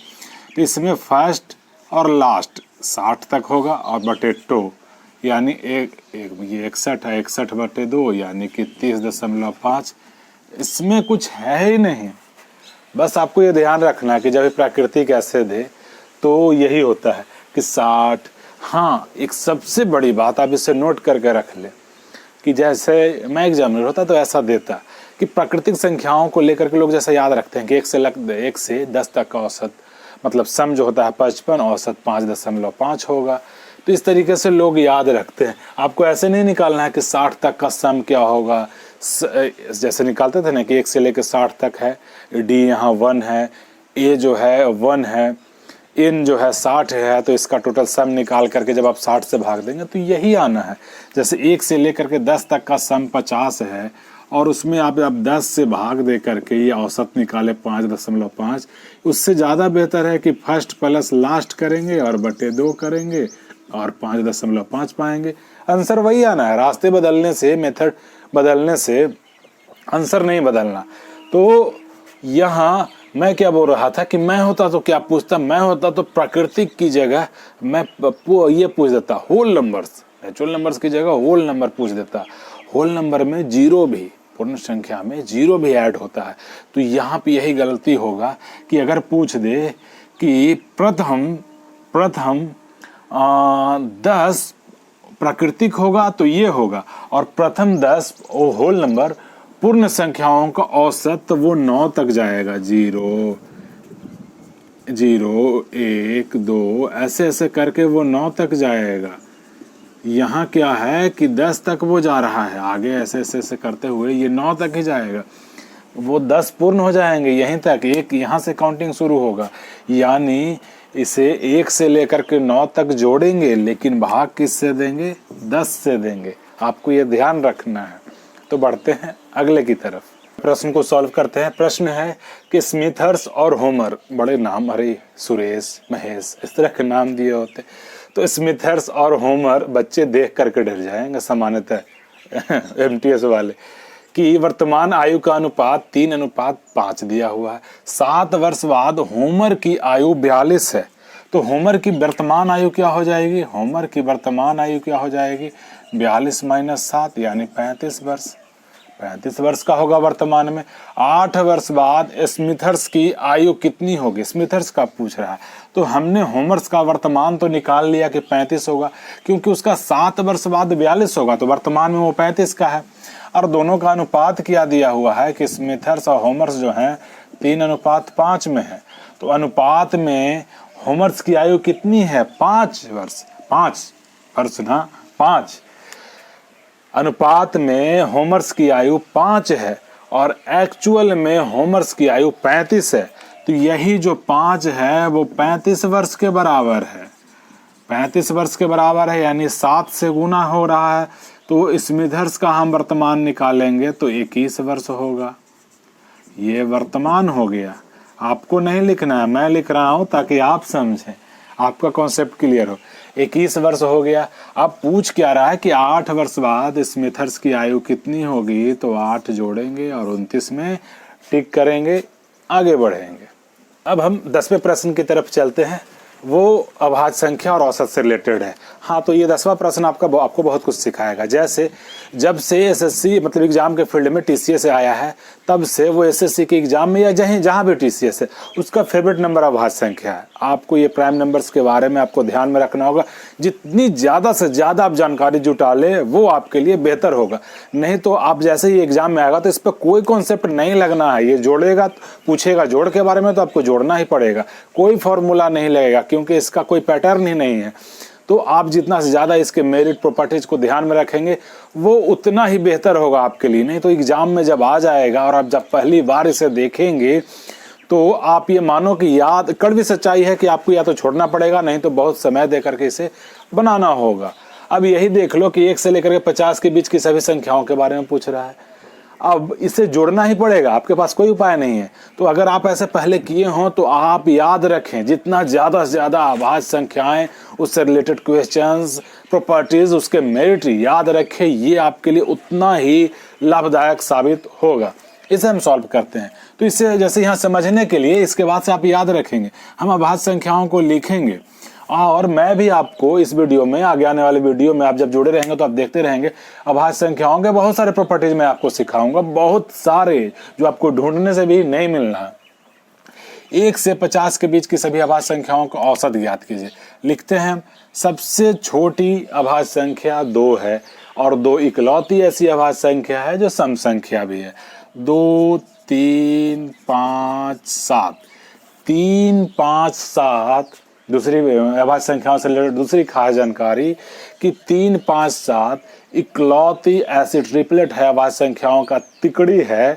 तो इसमें फर्स्ट और लास्ट 60 तक होगा और बटे 2, यानी ये 61 है, 61/2 यानी कि 30.5। इसमें कुछ है ही नहीं। बस आपको ये ध्यान रखना है कि जब प्राकृतिक ऐसे दे तो यही होता है कि 60। हाँ, एक सबसे बड़ी बात आप इसे नोट करके रख ले कि जैसे मैं एग्जामिनर होता तो ऐसा देता कि प्राकृतिक संख्याओं को लेकर के लोग जैसा याद रखते हैं कि 1 से 10 तक का औसत, मतलब सम जो होता है 55, औसत 5.5 होगा। तो इस तरीके से लोग याद रखते हैं। आपको ऐसे नहीं निकालना है कि 60 तक का सम क्या होगा, जैसे निकालते थे ना कि 1 से लेकर 60 तक है, डी यहाँ 1 है, ए जो है 1 है, इन जो है 60 है, तो इसका टोटल सम निकाल करके जब आप 60 से भाग देंगे तो यही आना है। जैसे 1 से लेकर के 10 तक का सम 50 है और उसमें आप 10 से भाग दे करके ये औसत निकाले 5.5। उससे ज़्यादा बेहतर है कि फर्स्ट प्लस लास्ट करेंगे और बटे 2 करेंगे और 5.5 पाएंगे। आंसर वही आना है। रास्ते बदलने से, मेथड बदलने से आंसर नहीं बदलना। तो यहाँ मैं क्या बोल रहा था कि मैं होता तो क्या पूछता, मैं होता तो प्राकृतिक की जगह मैं ये पूछ देता होल नंबर्स, नेचुरल नंबर्स की जगह होल नंबर पूछ देता। होल नंबर में जीरो भी, पूर्ण संख्या में जीरो भी ऐड होता है। तो यहाँ पे यही गलती होगा कि अगर पूछ दे कि प्रथम 10 प्राकृतिक होगा तो ये होगा, और प्रथम 10 होल नंबर पूर्ण संख्याओं का औसत, तो वो 9 तक जाएगा। 0 0 1 2 ऐसे ऐसे करके वो 9 तक जाएगा। यहाँ क्या है कि 10 तक वो जा रहा है, आगे ऐसे ऐसे ऐसे करते हुए ये 9 तक ही जाएगा। वो 10 पूर्ण हो जाएंगे यहीं तक, एक यहाँ से काउंटिंग शुरू होगा। यानी इसे 1 से लेकर के 9 तक जोड़ेंगे, लेकिन भाग किससे देंगे? 10 से देंगे। आपको ये ध्यान रखना है। तो बढ़ते हैं अगले की तरफ, प्रश्न को सॉल्व करते हैं। प्रश्न है कि स्मिथर्स और होमर, बड़े नाम, अरे सुरेश, महेश, इस तरह के नाम दिए होते। तो स्मिथर्स और होमर बच्चे देख करके डर जाएंगे सामान्यतः एमटीएस वाले, कि वर्तमान आयु का अनुपात 3:5 दिया हुआ है। 7 वर्ष बाद होमर की आयु 42 है। तो होमर की वर्तमान आयु क्या हो जाएगी? होमर की वर्तमान आयु क्या हो जाएगी? 42 - 7 यानी 35 वर्ष। 35 वर्ष का होगा वर्तमान में। 8 वर्ष बाद स्मिथर्स की आयु कितनी होगी? स्मिथर्स का पूछ रहा है। तो हमने होमर्स का वर्तमान तो निकाल लिया कि 35 होगा, क्योंकि उसका 7 वर्ष बाद 42 होगा, तो वर्तमान में वो 35 का है। और दोनों का अनुपात क्या दिया हुआ है कि स्मिथर्स और होमर्स जो हैं 3:5 में है। तो अनुपात में होमर्स की आयु कितनी है? 5 वर्ष। 5 वर्ष ना, 5। अनुपात में होमर्स की आयु 5 है और एक्चुअल में होमर्स की आयु 35 है। तो यही जो 5 है वो 35 वर्ष के बराबर है। 35 वर्ष के बराबर है, यानी 7 से गुना हो रहा है। तो स्मिथर्स का हम वर्तमान निकालेंगे तो 21 वर्ष होगा। ये वर्तमान हो गया। आपको नहीं लिखना है, मैं लिख रहा हूं ताकि आप समझें, आपका कॉन्सेप्ट क्लियर हो। 21 वर्ष हो गया। अब पूछ क्या रहा है कि 8 वर्ष बाद स्मिथर्स की आयु कितनी होगी? तो 8 जोड़ेंगे और 29 में टिक करेंगे, आगे बढ़ेंगे। अब हम 10वें प्रश्न की तरफ चलते हैं। वो अभाज्य संख्या और औसत से रिलेटेड है। हाँ, तो ये 10वां प्रश्न आपको बहुत कुछ सिखाएगा। जैसे जब से एसएससी मतलब एग्जाम के फील्ड में टीसीएस आया है, तब से वो एसएससी के एग्जाम में या जहाँ भी टीसीएस है, उसका फेवरेट नंबर अभाज्य संख्या है। आपको ये प्राइम नंबर्स के बारे में आपको ध्यान में रखना होगा। जितनी ज़्यादा से ज़्यादा आप जानकारी जुटा ले वो आपके लिए बेहतर होगा। नहीं तो आप जैसे ही एग्जाम में आएगा तो इस पर कोई कॉन्सेप्ट नहीं लगना है। ये जोड़ेगा, पूछेगा जोड़ के बारे में, तो आपको जोड़ना ही पड़ेगा। कोई फॉर्मूला नहीं लगेगा, क्योंकि इसका कोई पैटर्न ही नहीं है। तो आप जितना से ज़्यादा इसके मेरिट प्रॉपर्टीज को ध्यान में रखेंगे वो उतना ही बेहतर होगा आपके लिए। नहीं तो एग्जाम में जब आ जाएगा और आप जब पहली बार इसे देखेंगे तो आप ये मानो कि याद, कड़वी सच्चाई है कि आपको या तो छोड़ना पड़ेगा, नहीं तो बहुत समय दे करके इसे बनाना होगा। अब यही देख लो कि 1 से लेकर के 50 के बीच की सभी संख्याओं के बारे में पूछ रहा है। अब इसे जोड़ना ही पड़ेगा, आपके पास कोई उपाय नहीं है। तो अगर आप ऐसे पहले किए हों तो आप याद रखें, जितना ज़्यादा से ज़्यादा अभाज्य संख्याएं, उससे रिलेटेड क्वेश्चंस, प्रॉपर्टीज, उसके मेरिट याद रखें, ये आपके लिए उतना ही लाभदायक साबित होगा। इसे हम सॉल्व करते हैं। तो इसे जैसे यहाँ समझने के लिए इसके बाद से आप याद रखेंगे, हम अभाज्य संख्याओं को लिखेंगे। और मैं भी आपको इस वीडियो में, आगे आने वाले वीडियो में आप जब जुड़े रहेंगे तो आप देखते रहेंगे, अभाज्य संख्याओं के बहुत सारे प्रॉपर्टीज मैं आपको सिखाऊंगा, बहुत सारे, जो आपको ढूंढने से भी नहीं मिलना। 1 से 50 के बीच की सभी अभाज्य संख्याओं का औसत ज्ञात कीजिए। लिखते हैं, सबसे छोटी अभाज्य संख्या 2 है और 2 इकलौती ऐसी अभाज्य संख्या है जो सम संख्या भी है। 2 3 5 7, 3 5 7। दूसरी अभाज्य संख्याओं से रिलेटेड दूसरी खास जानकारी कि 3 5 7 इकलौती ऐसी ट्रिपलेट है अभाज्य संख्याओं का तिकड़ी है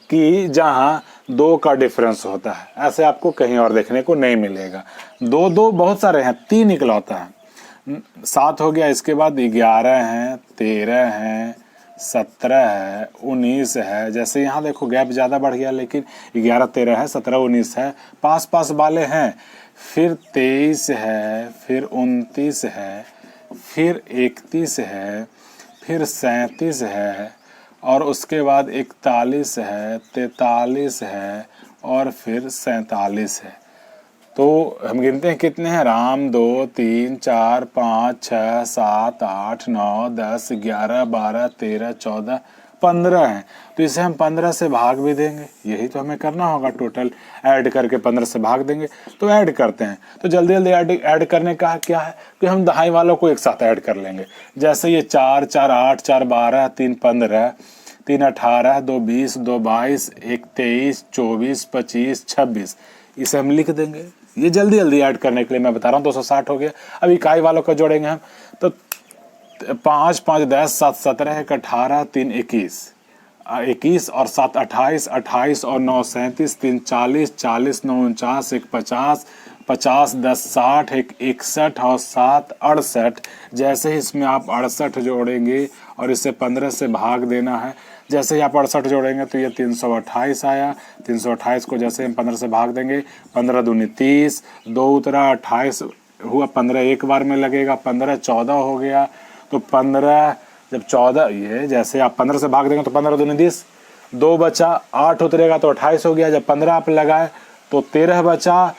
कि जहां 2 का डिफरेंस होता है। ऐसे आपको कहीं और देखने को नहीं मिलेगा। 2 2 बहुत सारे हैं, 3 इकलौता है। 7 हो गया, इसके बाद 11 हैं, 13 हैं, 17 है, 19 है। जैसे यहाँ देखो गैप ज़्यादा बढ़ गया, लेकिन 11 13 है, 17 19 है, पास पास वाले हैं। फिर 23 है, फिर 29 है, फिर 31 है, फिर 37 है, और उसके बाद 41 है, 43 है और फिर 47 है। तो हम गिनते हैं कितने हैं, राम 2 3 4 5 6 7 8 9 10 11 12 13 14 15 हैं। तो इसे हम 15 से भाग भी देंगे, यही तो हमें करना होगा, टोटल ऐड करके 15 से भाग देंगे। तो ऐड करते हैं, तो जल्दी जल्दी ऐड करने का क्या है कि हम दहाई वालों को एक साथ ऐड कर लेंगे। जैसे ये 4 4 8 4 12 3 15 3 18 2 20 2 22 1 23 24 25 26, इसे हम लिख देंगे। ये जल्दी जल्दी ऐड करने के लिए मैं बता रहा हूँ। 260 हो गया। अब इकाई वालों को जोड़ेंगे हम, तो 5 5 10 7 17 1 18 3 21 21 और 7 28 28 और 9 37 3 40 40 9 49 1 50 50 10 60 1 61 और 7 68। जैसे ही इसमें आप 68 जोड़ेंगे और इसे 15 से भाग देना है, जैसे ही आप 68 जोड़ेंगे तो ये 328 आया। 328 को जैसे हम 15 से भाग देंगे, 15 दूनी 30, 2 उतरा 28 हुआ, 15 एक बार में लगेगा, 15 14 हो गया। तो 15 जब 14, ये जैसे आप 15 से भाग देंगे तो 15 दूनी 20, 2 बचा, 8 उतरेगा तो 28 हो गया। जब 15 आप लगाए तो 13 बचा,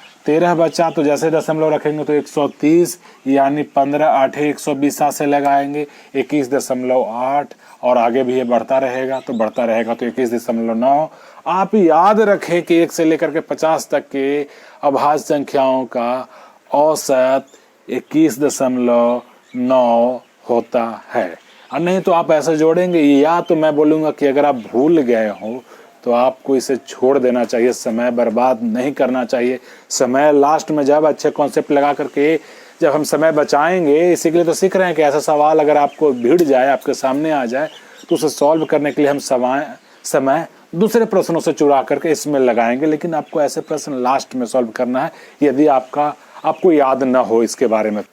तो जैसे दशमलव रखेंगे तो 130, यानी 15 8 120 से लगाएंगे 21.8, और आगे भी ये बढ़ता रहेगा तो 21.9। आप याद रखें कि 1 से लेकर के 50 तक के अभाज्य संख्याओं का औसत 21.9 होता है। और नहीं तो आप ऐसे जोड़ेंगे, या तो मैं बोलूँगा कि अगर आप भूल गए हो तो आपको इसे छोड़ देना चाहिए, समय बर्बाद नहीं करना चाहिए। समय लास्ट में जब अच्छे कॉन्सेप्ट लगा करके जब हम समय बचाएंगे, इसी के लिए तो सीख रहे हैं कि ऐसा सवाल अगर आपको भिड़ जाए, आपके सामने आ जाए, तो उसे सॉल्व करने के लिए हम समय दूसरे प्रश्नों से चुरा करके इसमें लगाएंगे। लेकिन आपको ऐसे प्रश्न लास्ट में सॉल्व करना है, यदि आपको याद ना हो इसके बारे में।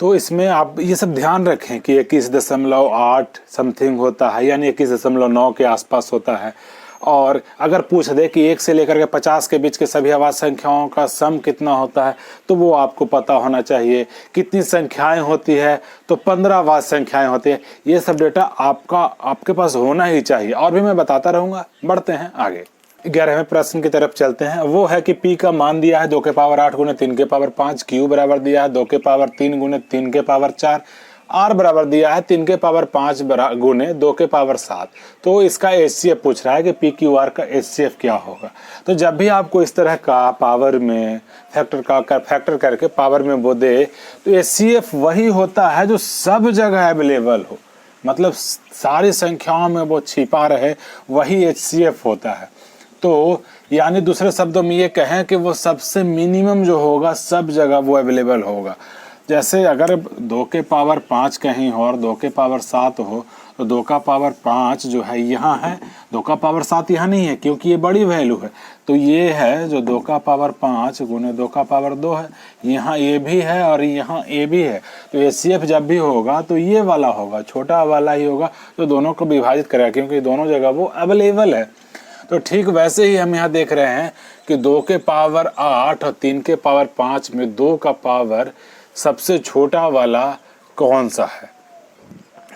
तो इसमें आप ये सब ध्यान रखें कि 21.8 समथिंग होता है, यानी 21.9 के आसपास होता है। और अगर पूछ दे कि 1 से लेकर के 50 के बीच के सभी अभाज्य संख्याओं का सम कितना होता है, तो वो आपको पता होना चाहिए। कितनी संख्याएं होती है, तो 15 अभाज्य संख्याएं होती है। ये सब डेटा आपके पास होना ही चाहिए, और भी मैं बताता रहूँगा। बढ़ते हैं आगे, 11वें प्रश्न की तरफ चलते हैं। वो है कि P का मान दिया है 2 के पावर 8 गुने 3 के पावर 5, Q बराबर दिया है 2 के पावर 3 गुने 3 के पावर 4, R बराबर दिया है 3 के पावर 5 गुने 2 के पावर 7। तो इसका HCF पूछ रहा है कि PQR का HCF क्या होगा। तो जब भी आपको इस तरह का पावर में फैक्टर करके पावर में वो दे, तो HCF वही होता है जो सब जगह अवेलेबल हो, मतलब सारी संख्याओं में वो छिपा रहे, वही HCF होता है। तो यानी दूसरे शब्दों में ये कहें कि वो सबसे मिनिमम जो होगा, सब जगह वो अवेलेबल होगा। जैसे अगर 2 के पावर 5 कहीं हो और 2 के पावर 7 हो, तो 2 का पावर 5 जो है यहाँ है, 2 का पावर 7 यहाँ नहीं है, क्योंकि ये बड़ी वैल्यू है। तो ये है जो 2 का पावर 5 गुने 2 का पावर 2 है, यहाँ ये भी है और यहाँ ये भी है। तो HCF जब भी होगा तो ये वाला होगा, छोटा वाला ही होगा, तो दोनों को विभाजित करेगा, क्योंकि दोनों जगह वो अवेलेबल है। तो ठीक वैसे ही हम यहाँ देख रहे हैं कि 2 के पावर 8 और 3 के पावर 5 में 2 का पावर सबसे छोटा वाला कौन सा है।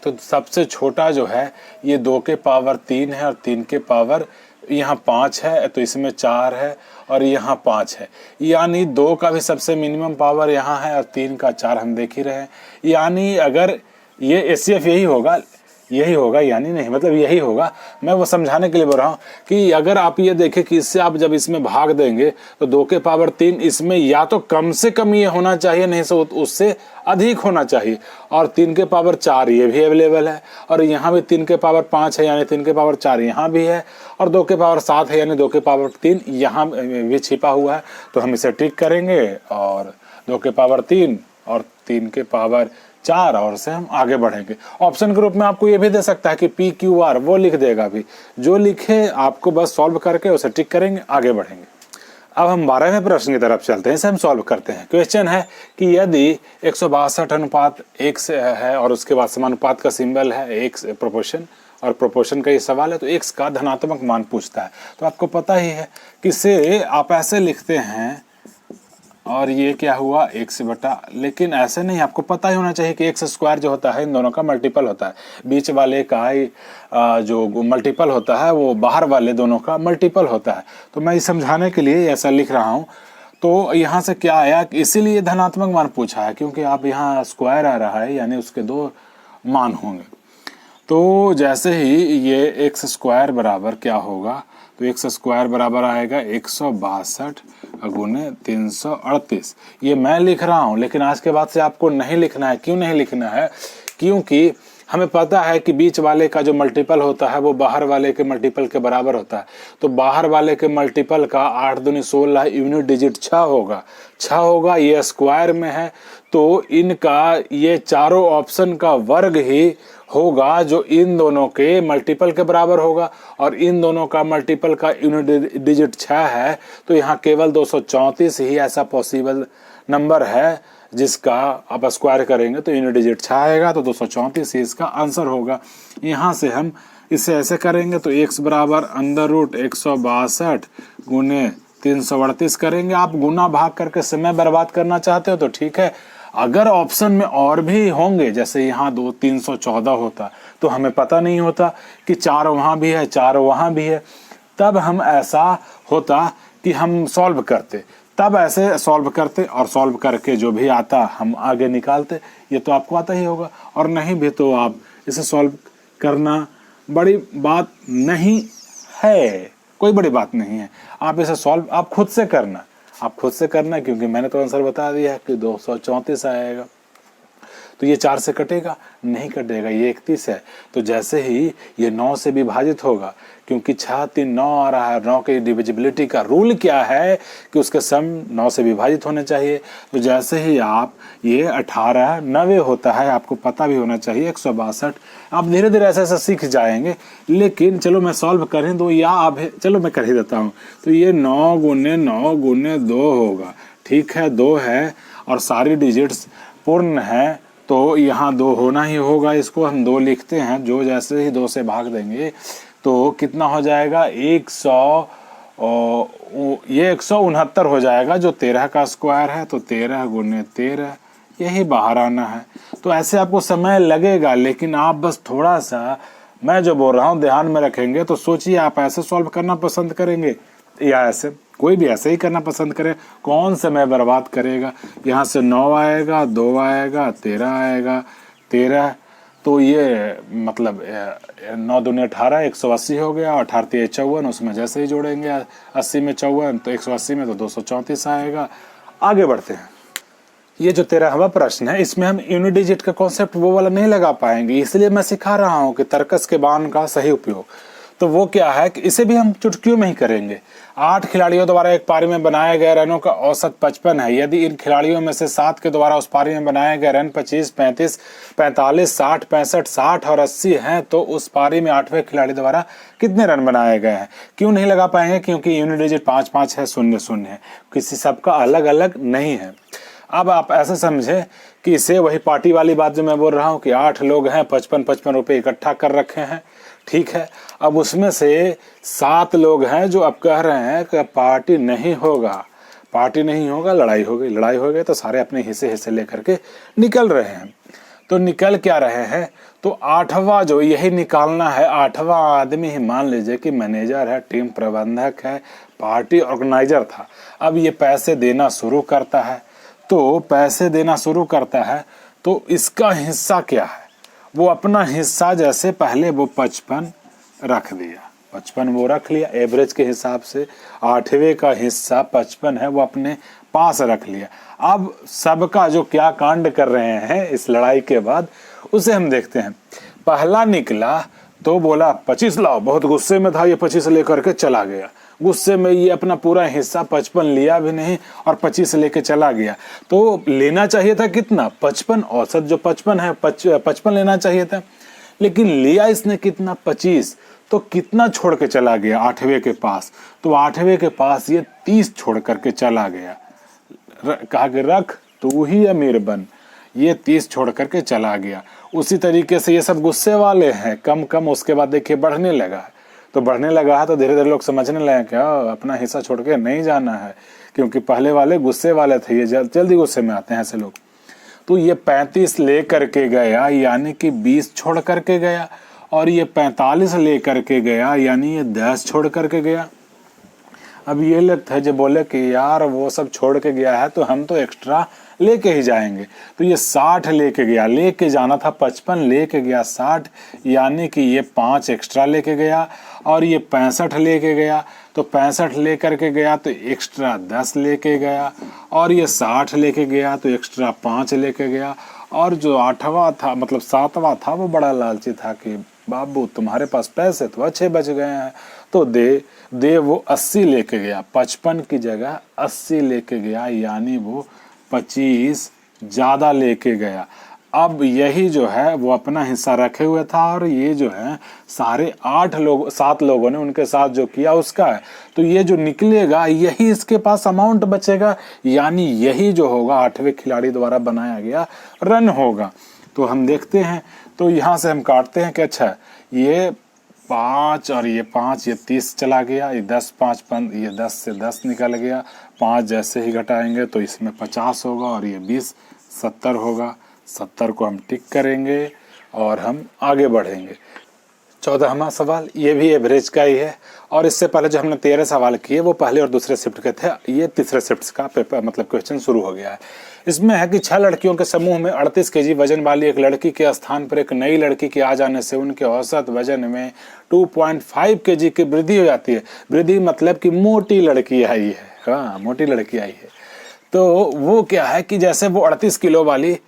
तो सबसे छोटा जो है ये 2 के पावर 3 है और 3 के पावर यहाँ 5 है, तो इसमें 4 है और यहाँ 5 है। यानी 2 का भी सबसे मिनिमम पावर यहाँ है और 3 का 4 हम देख ही रहे हैं। यानी अगर ये HCF यही होगा, यानी नहीं, मतलब यही होगा। मैं वो समझाने के लिए बोल रहा हूँ कि अगर आप ये देखें कि इससे आप जब इसमें भाग देंगे तो 2 के पावर 3 इसमें या तो कम से कम ये होना चाहिए, नहीं तो उससे अधिक होना चाहिए। और 3 के पावर 4 ये भी अवेलेबल है, और यहाँ भी 3 के पावर 5 है, यानी 3 के पावर 4 यहाँ भी है, और 2 के पावर 7 है, यानी 2 के पावर 3 यहाँ भी छिपा हुआ है। तो हम इसे टिक करेंगे और 2 के पावर 3 और 3 के पावर 4, और से हम आगे बढ़ेंगे। ऑप्शन के रूप में आपको ये भी दे सकता है कि PQR, वो लिख देगा भी, जो लिखे आपको बस सॉल्व करके उसे टिक करेंगे, आगे बढ़ेंगे। अब हम 12वें प्रश्न की तरफ चलते हैं, इसे हम सॉल्व करते हैं। क्वेश्चन है कि यदि 162 अनुपात 1 से है और उसके बाद समानुपात का सिंबल है एक प्रोपोर्शन, और प्रोपोर्शन का ये सवाल है, तो x का धनात्मक मान पूछता है। तो आपको पता ही है कि इसे आप ऐसे लिखते हैं और ये क्या हुआ x बटा, लेकिन ऐसे नहीं, आपको पता ही होना चाहिए कि x स्क्वायर जो होता है इन दोनों का मल्टीपल होता है। बीच वाले का जो मल्टीपल होता है वो बाहर वाले दोनों का मल्टीपल होता है। तो मैं इस समझाने के लिए ऐसा लिख रहा हूँ। तो यहाँ से क्या आया, इसीलिए धनात्मक मान पूछा है, क्योंकि आप यहाँ स्क्वायर आ रहा है यानी उसके 2 मान होंगे। तो जैसे ही ये x स्क्वायर बराबर क्या होगा, तो x स्क्वायर बराबर आएगा 162 गुने 338। ये मैं लिख रहा हूँ, लेकिन आज के बाद से आपको नहीं लिखना है। क्यों नहीं लिखना है? क्योंकि हमें पता है कि बीच वाले का जो मल्टीपल होता है वो बाहर वाले के मल्टीपल के बराबर होता है। तो बाहर वाले के मल्टीपल का 8 दूनी 16 यूनिट डिजिट 6 होगा। 6 होगा, ये स्क्वायर में है, तो इनका ये चारों ऑप्शन का वर्ग ही होगा जो इन दोनों के मल्टीपल के बराबर होगा। और इन दोनों का मल्टीपल का यूनिट डिजिट 6 है, तो यहाँ केवल 234 ही ऐसा पॉसिबल नंबर है जिसका आप स्क्वायर करेंगे तो यूनिट डिजिट 6 आएगा। तो 234 ही इसका आंसर होगा। यहाँ से हम इसे ऐसे करेंगे तो x बराबर अंडर रूट 162 गुने 338 करेंगे। आप गुना भाग करके समय बर्बाद करना चाहते हो तो ठीक है। अगर ऑप्शन में और भी होंगे, जैसे यहाँ 314 होता तो हमें पता नहीं होता कि 4 वहाँ भी है 4 वहाँ भी है, तब हम ऐसा होता कि हम सॉल्व करते, तब ऐसे सॉल्व करते और सॉल्व करके जो भी आता हम आगे निकालते। ये तो आपको आता ही होगा, और नहीं भी तो आप इसे सॉल्व करना बड़ी बात नहीं है, कोई बड़ी बात नहीं है। आप इसे सॉल्व आप खुद से करना, क्योंकि मैंने तो आंसर बता दिया है कि 234 आएगा। तो ये 4 से कटेगा नहीं, कटेगा, ये 31 है। तो जैसे ही ये 9 से विभाजित होगा, क्योंकि 6 3 9 आ रहा है, 9 के डिविजिबिलिटी का रूल क्या है कि उसके सम 9 से विभाजित होने चाहिए। तो जैसे ही आप ये 18 90 होता है, आपको पता भी होना चाहिए 162। आप धीरे धीरे ऐसे ऐसे सीख जाएंगे, लेकिन चलो मैं सॉल्व करें दो, या आप चलो मैं कर ही देता हूँ। तो ये 9 गुने 9 गुने 2 होगा, ठीक है, 2 है और सारी डिजिट्स पूर्ण है, तो यहाँ 2 होना ही होगा। इसको हम 2 लिखते हैं, जो जैसे ही 2 से भाग देंगे तो कितना हो जाएगा, 100 ये 169 हो जाएगा, जो 13 का स्क्वायर है। तो 13 गुने 13 यही बाहर आना है। तो ऐसे आपको समय लगेगा, लेकिन आप बस थोड़ा सा मैं जो बोल रहा हूँ ध्यान में रखेंगे तो सोचिए, आप ऐसे सॉल्व करना पसंद करेंगे या ऐसे, कोई भी ऐसे ही करना पसंद करे, कौन समय बर्बाद करेगा। यहाँ से 9 आएगा, 2 आएगा, 13 आएगा, 13, तो ये मतलब 9 दूनी 18, 180 हो गया, 18 3 54, उसमें जैसे ही जोड़ेंगे 80 में 54 तो 180 में तो 234 आएगा। आगे बढ़ते हैं। ये जो 13वां प्रश्न है, इसमें हम यूनिट डिजिट का कॉन्सेप्ट वो वाला नहीं लगा पाएंगे, इसलिए मैं सिखा रहा हूँ कि तर्कस के बाण का सही उपयोग। तो वो क्या है कि इसे भी हम चुटकियों में ही करेंगे। 8 खिलाड़ियों द्वारा एक पारी में बनाए गए रनों का औसत 55 है। यदि इन खिलाड़ियों में से 7 के द्वारा उस पारी में बनाए गए रन 25, 35, 45, 60, 65, 60 और 80 हैं, तो उस पारी में 8वें खिलाड़ी द्वारा कितने रन बनाए गए हैं? क्यों नहीं लगा पाएंगे? क्योंकि यूनिट डिजिट 5 5 है, 0 0 है, किसी सबका अलग अलग नहीं है। अब आप ऐसे समझे कि इसे वही पार्टी वाली बात जो मैं बोल रहा हूँ कि 8 लोग हैं, 55 रुपये इकट्ठा कर रखे हैं, ठीक है। अब उसमें से 7 लोग हैं जो अब कह रहे हैं कि पार्टी नहीं होगा, लड़ाई हो गई, तो सारे अपने हिस्से लेकर के निकल रहे हैं। तो निकल क्या रहे हैं? तो 8वां जो यही निकालना है, 8वां आदमी ही मान लीजिए कि मैनेजर है, टीम प्रबंधक है, पार्टी ऑर्गेनाइजर था। अब ये पैसे देना शुरू करता है, तो इसका हिस्सा क्या है? वो अपना हिस्सा, जैसे पहले वो 55 रख दिया, 55 वो रख लिया एवरेज के हिसाब से, 8वें का हिस्सा 55 है वो अपने पास रख लिया। अब सबका जो क्या कांड कर रहे हैं इस लड़ाई के बाद, उसे हम देखते हैं। पहला निकला तो बोला 25 लाओ, बहुत गुस्से में था, ये 25 लेकर के चला गया। गुस्से में ये अपना पूरा हिस्सा 55 लिया भी नहीं और 25 लेके चला गया। तो लेना चाहिए था कितना? 55, औसत जो 55 है 55 लेना चाहिए था, लेकिन लिया इसने कितना? 25। तो कितना छोड़ के चला गया? 8वें के पास। तो 8वें के पास ये 30 छोड़ करके चला गया। कहा कि रख तू ही अमीर बन, ये 30 छोड़ करके चला गया। उसी तरीके से ये सब गुस्से वाले हैं, कम उसके बाद देखिए बढ़ने लगा। तो बढ़ने लगा है तो धीरे धीरे लोग समझने लगे क्या अपना हिस्सा छोड़ के नहीं जाना है, क्योंकि पहले वाले गुस्से वाले थे, ये जल्दी गुस्से में आते हैं ऐसे लोग। तो ये 35 ले करके गया यानी कि 20 छोड़ करके गया, और ये 45 ले करके गया यानी ये 10 छोड़ करके गया। अब ये लोग थे जो बोले कि यार वो सब छोड़ के गया है तो हम तो एक्स्ट्रा लेके ही जाएंगे। तो ये 60 लेके गया, लेके जाना था 55, लेके गया 60 यानी कि ये 5 एक्स्ट्रा लेके गया, और ये 65 लेके गया तो 65 ले करके गया तो एक्स्ट्रा 10 लेके गया, और ये 60 लेके गया तो एक्स्ट्रा 5 लेके गया। और जो 8वां था मतलब 7वां था वो बड़ा लालची था कि बाबू तुम्हारे पास पैसे तो अच्छे बच गए हैं तो दे वो 80 लेके गया, 55 की जगह 80 लेके गया यानी वो 25 ज़्यादा लेके गया। अब यही जो है वो अपना हिस्सा रखे हुए था, और ये जो है सारे 7 लोगों ने उनके साथ जो किया उसका है। तो ये जो निकलेगा यही इसके पास अमाउंट बचेगा, यानी यही जो होगा 8वें खिलाड़ी द्वारा बनाया गया रन होगा। तो हम देखते हैं, तो यहाँ से हम काटते हैं कि अच्छा ये 5 और ये 5, ये 30 चला गया, ये 10 5 5, ये 10 से 10 निकल गया, 5 जैसे ही घटाएंगे तो इसमें 50 होगा, और ये 20 70 होगा। 70 को हम टिक करेंगे और हम आगे बढ़ेंगे। 14वां सवाल ये भी एवरेज का ही है, और इससे पहले जो हमने 13 सवाल किए वो पहले और दूसरे शिफ्ट के थे, ये तीसरे शिफ्ट का पेपर मतलब क्वेश्चन शुरू हो गया है। इसमें है कि 6 लड़कियों के समूह में 38 केजी वजन वाली एक लड़की के स्थान पर एक नई लड़की के आ जाने से उनके औसत वजन में 2.5 केजी की वृद्धि हो जाती है। वृद्धि मतलब कि मोटी लड़की आई है, हाँ मोटी लड़की आई है। तो वो क्या है कि जैसे वो 38 किलो वाली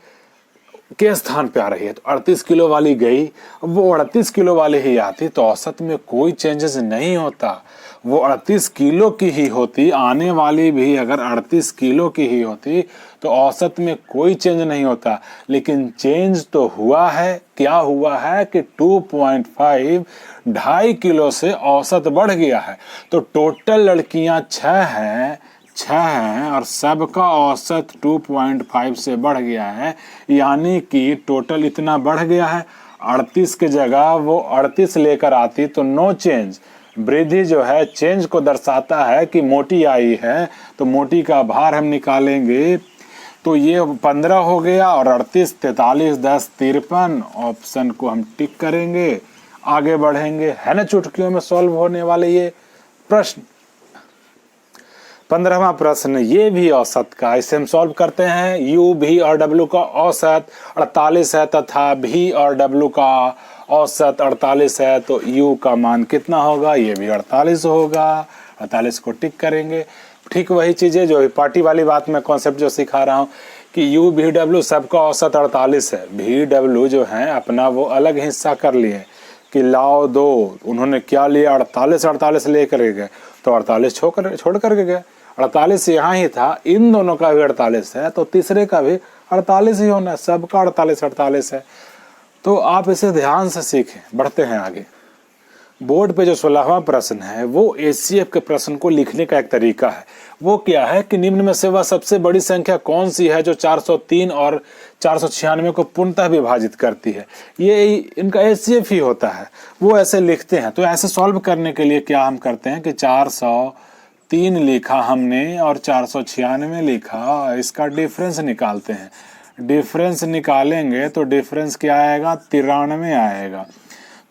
के स्थान पे आ रही है, तो 38 किलो वाली गई, वो 38 किलो वाली ही आती तो औसत में कोई चेंजेस नहीं होता। वो 38 किलो की ही होती, आने वाली भी अगर 38 किलो की ही होती तो औसत में कोई चेंज नहीं होता। लेकिन चेंज तो हुआ है, क्या हुआ है कि 2.5 2.5 किलो से औसत बढ़ गया है। तो टोटल लड़कियां 6 हैं और सबका औसत 2.5 से बढ़ गया है, यानी कि टोटल इतना बढ़ गया है। 38 की जगह वो 38 लेकर आती तो नो चेंज। वृद्धि जो है चेंज को दर्शाता है कि मोटी आई है, तो मोटी का भार हम निकालेंगे तो ये 15 हो गया, और 38 43 10 53 ऑप्शन को हम टिक करेंगे, आगे बढ़ेंगे। है ना चुटकियों में सॉल्व होने वाले ये प्रश्न। 15वां प्रश्न ये भी औसत का, इसे हम सॉल्व करते हैं। U, V और W का औसत 48 है तथा V और W का औसत 48 है, तो U का मान कितना होगा? ये भी 48 होगा। 48 को टिक करेंगे। ठीक वही चीज़ें जो पार्टी वाली बात में कॉन्सेप्ट जो सिखा रहा हूँ कि U, V, W सबका औसत 48 है। V, W जो है अपना वो अलग हिस्सा कर लिए कि लाओ दो, उन्होंने क्या लिया 48 ले कर गए, तो 48 छोड़ करके गए। 48 यहाँ ही था, इन दोनों का भी 48 है, तो तीसरे का भी 48 ही होना है, सबका 48 है। तो आप इसे ध्यान से सीखें। बढ़ते हैं आगे। बोर्ड पे जो 16वां प्रश्न है वो एचसीएफ के प्रश्न को लिखने का एक तरीका है। वो क्या है कि निम्न में से वह सबसे बड़ी संख्या कौन सी है जो 403 और 496 को पूर्णतः विभाजित करती है। ये इनका एचसीएफ ही होता है, वो ऐसे लिखते हैं। तो ऐसे सॉल्व करने के लिए क्या हम करते हैं कि 403 लिखा हमने और 496 लिखा, इसका डिफरेंस निकालते हैं। डिफरेंस निकालेंगे तो डिफरेंस क्या आएगा? 93 आएगा।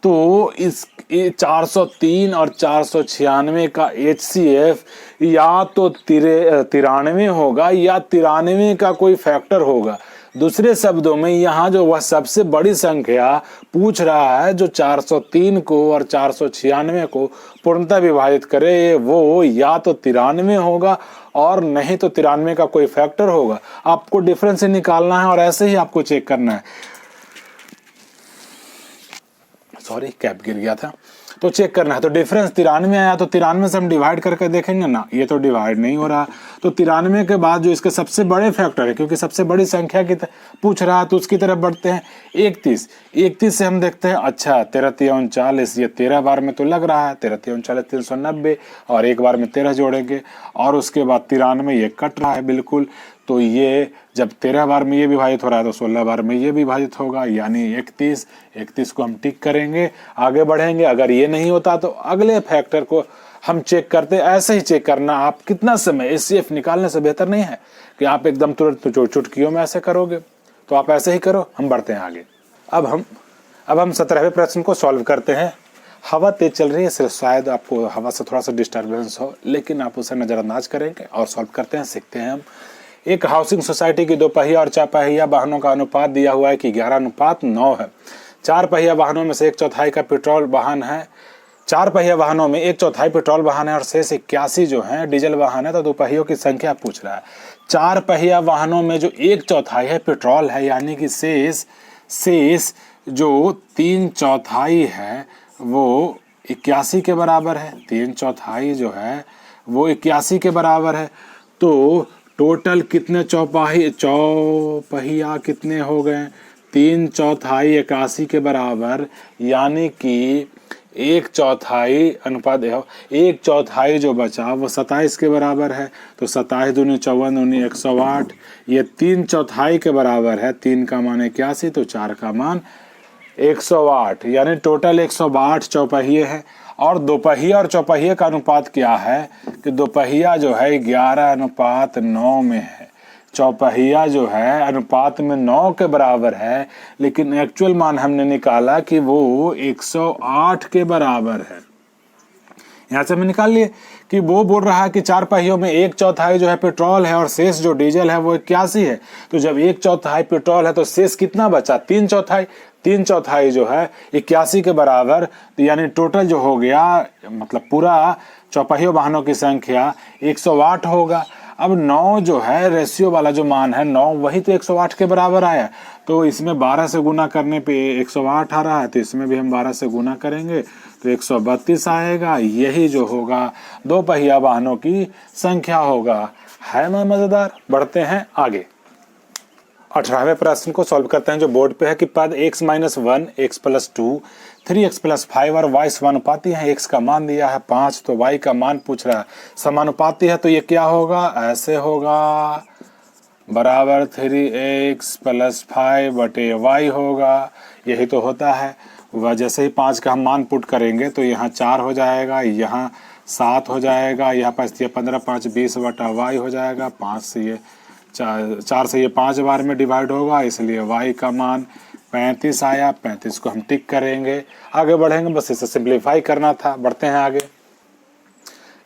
तो इस 403 और 496 का HCF या तो 93 होगा या 93 का कोई फैक्टर होगा। दूसरे शब्दों में यहाँ जो वह सबसे बड़ी संख्या पूछ रहा है जो 403 को और 496 को पूर्णतः विभाजित करे, वो या तो 93 होगा और नहीं तो 93 का कोई फैक्टर होगा। आपको डिफरेंस निकालना है और ऐसे ही आपको चेक करना है। सॉरी, कैप गिर गया था, तो चेक करना है। तो डिफरेंस 93 आया, तो 93 से हम डिवाइड करके देखेंगे ना, ये तो डिवाइड नहीं हो रहा। तो 93 के बाद जो इसके सबसे बड़े फैक्टर है, क्योंकि सबसे बड़ी संख्या की पूछ रहा है तो उसकी तरफ बढ़ते हैं। 31 से हम देखते हैं, अच्छा 13 3 39, ये 13 बार में तो लग रहा है, 13 3 39 390, और एक बार में 13 जोड़ेंगे और उसके बाद 93 ये कट रहा है बिल्कुल। तो ये जब 13 बार में ये विभाजित हो रहा है तो 16 बार में ये विभाजित होगा, यानी 31। 31 को हम टिक करेंगे, आगे बढ़ेंगे। अगर ये नहीं होता तो अगले फैक्टर को हम चेक करते। ऐसे ही चेक करना। आप कितना समय HCF निकालने से बेहतर नहीं है कि आप एकदम तुरंत चुटकियों में ऐसे करोगे। तो आप ऐसे ही करो। हम बढ़ते हैं आगे। अब हम 17वें प्रश्न को सॉल्व करते हैं। हवा तेज चल रही है, सिर्फ शायद आपको हवा से थोड़ा सा डिस्टर्बेंस हो, लेकिन आप उसे नज़रअंदाज करेंगे और सॉल्व करते हैं, सीखते हैं हम। एक हाउसिंग सोसाइटी की 2 पहिया और 4 पहिया वाहनों का अनुपात दिया हुआ है कि 11:9 है। 4 पहिया वाहनों में से 1/4 का पेट्रोल वाहन है। 4 पहिया वाहनों में 1/4 पेट्रोल वाहन है और शेष 81 जो है डीजल वाहन है। तो 2 पहियों की संख्या पूछ रहा है। 4 पहिया वाहनों में जो 1/4 है पेट्रोल है, यानी कि शेष जो 3/4 है वो 81 के बराबर है। 3/4 जो है वो 81 के बराबर है। तो टोटल कितने चौपहिया कितने हो गए? 3/4 81 के बराबर, यानी कि 1/4 अनुपात 1/4 जो बचा वो 27 के बराबर है। तो 27 दूनी 54 दूनी 108, ये 3/4 के बराबर है। 3 का मान 81 तो 4 का मान 108, यानी टोटल 108 चौपहिए हैं। और 2 पहिया और चौपहिए का अनुपात क्या है कि 2 पहिया जो है 11:9 में है, चौपहिया जो है अनुपात में 9 के बराबर है, लेकिन एक्चुअल मान हमने निकाला कि वो 108 के बराबर है। यहाँ से हमने निकाल लिए कि वो बोल रहा है कि 4 पहियों में 1/4 जो है पेट्रोल है और शेष जो डीजल है वो 81 है। तो जब 1/4 पेट्रोल है तो शेष कितना बचा? 3/4। 3/4 जो है 81 के बराबर, तो यानी टोटल जो हो गया, मतलब पूरा चौपहियों वाहनों की संख्या 108 होगा। अब 9 जो है रेशियो वाला जो मान है 9, वही तो 108 के बराबर आया। तो इसमें 12 से गुना करने पे 108 आ रहा है, तो इसमें भी हम 12 से गुना करेंगे तो 132 आएगा। यही जो होगा 2 पहिया वाहनों की संख्या होगा। है ना मजेदार? बढ़ते हैं आगे। 18वें प्रश्न को सॉल्व करते हैं जो बोर्ड पे है कि पद x-1, x+2, 3x+5 और y समानुपाती है। x का मान दिया है 5, तो y का मान पूछ रहा है। समानुपाती है तो ये क्या होगा? ऐसे होगा, बराबर 3x+5 बटे y होगा। यही तो होता है। वह जैसे ही 5 का हम मान पुट करेंगे तो यहाँ 4 हो जाएगा, यहाँ 7 हो जाएगा, यहाँ पास 15, 5 20 बटा y हो जाएगा। 5 से ये 4 से ये 5 बार में डिवाइड होगा, इसलिए y का मान 35 आया। 35 को हम टिक करेंगे, आगे बढ़ेंगे। बस इसे सिंप्लीफाई करना था। बढ़ते हैं आगे।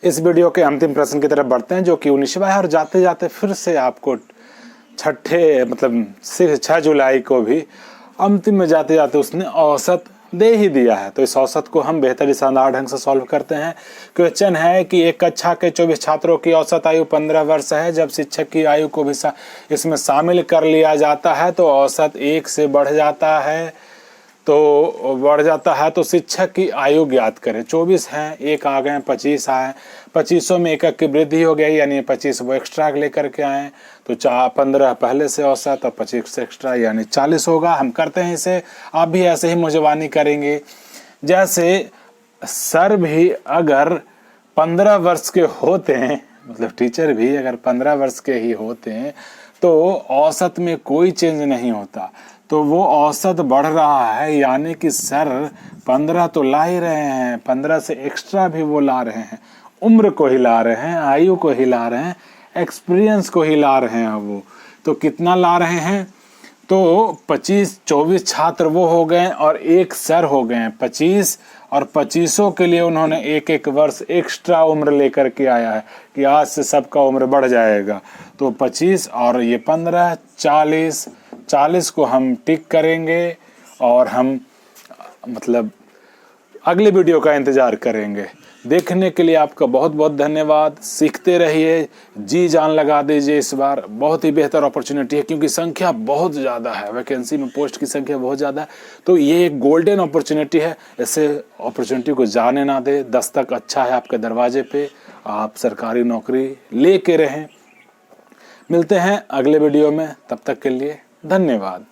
इस वीडियो के अंतिम प्रश्न की तरफ बढ़ते हैं जो कि 19वां है। और जाते जाते फिर से आपको 6 जुलाई को भी अंतिम में जाते जाते उसने औसत दे ही दिया है। तो इस औसत को हम बेहतर शानदार ढंग से सॉल्व करते हैं। क्वेश्चन है कि एक कक्षा के 24 छात्रों की औसत आयु 15 वर्ष है। जब शिक्षक की आयु को भी इसमें शामिल कर लिया जाता है तो औसत 1 से बढ़ जाता है। तो शिक्षक की आयु ज्ञात करें। 24 हैं, 1 आ गए, 25 आए, 25 में 1 की वृद्धि हो गई, यानी 25 वो एक्स्ट्रा लेकर के आए। तो 15 पहले से औसत और 25 से एक्स्ट्रा, यानी 40 होगा। हम करते हैं इसे, आप भी ऐसे ही मुजवानी करेंगे। जैसे सर भी अगर 15 वर्ष के होते हैं, मतलब टीचर भी अगर 15 वर्ष के ही होते हैं तो औसत में कोई चेंज नहीं होता। तो वो औसत बढ़ रहा है, यानी कि सर 15 तो ला ही रहे हैं, 15 से एक्स्ट्रा भी वो ला रहे हैं। उम्र को हिला रहे हैं, आयु को हिला रहे हैं, एक्सपीरियंस को हिला रहे हैं। वो तो कितना ला रहे हैं? तो 24 छात्र वो हो गए और 1 सर हो गए 25, और 25 के लिए उन्होंने 1 वर्ष एक्स्ट्रा उम्र लेकर के आया है कि आज से सबका उम्र बढ़ जाएगा। तो 25 और ये 15, 40 को हम टिक करेंगे और हम मतलब अगले वीडियो का इंतज़ार करेंगे। देखने के लिए आपका बहुत बहुत धन्यवाद। सीखते रहिए, जी जान लगा दीजिए। इस बार बहुत ही बेहतर अपॉर्चुनिटी है क्योंकि संख्या बहुत ज़्यादा है, वैकेंसी में पोस्ट की संख्या बहुत ज़्यादा है। तो ये एक गोल्डन अपॉर्चुनिटी है, ऐसे अपॉर्चुनिटी को जाने ना दे। दस्तक अच्छा है आपके दरवाजे पे, आप सरकारी नौकरी लेके रहें। मिलते हैं अगले वीडियो में, तब तक के लिए धन्यवाद।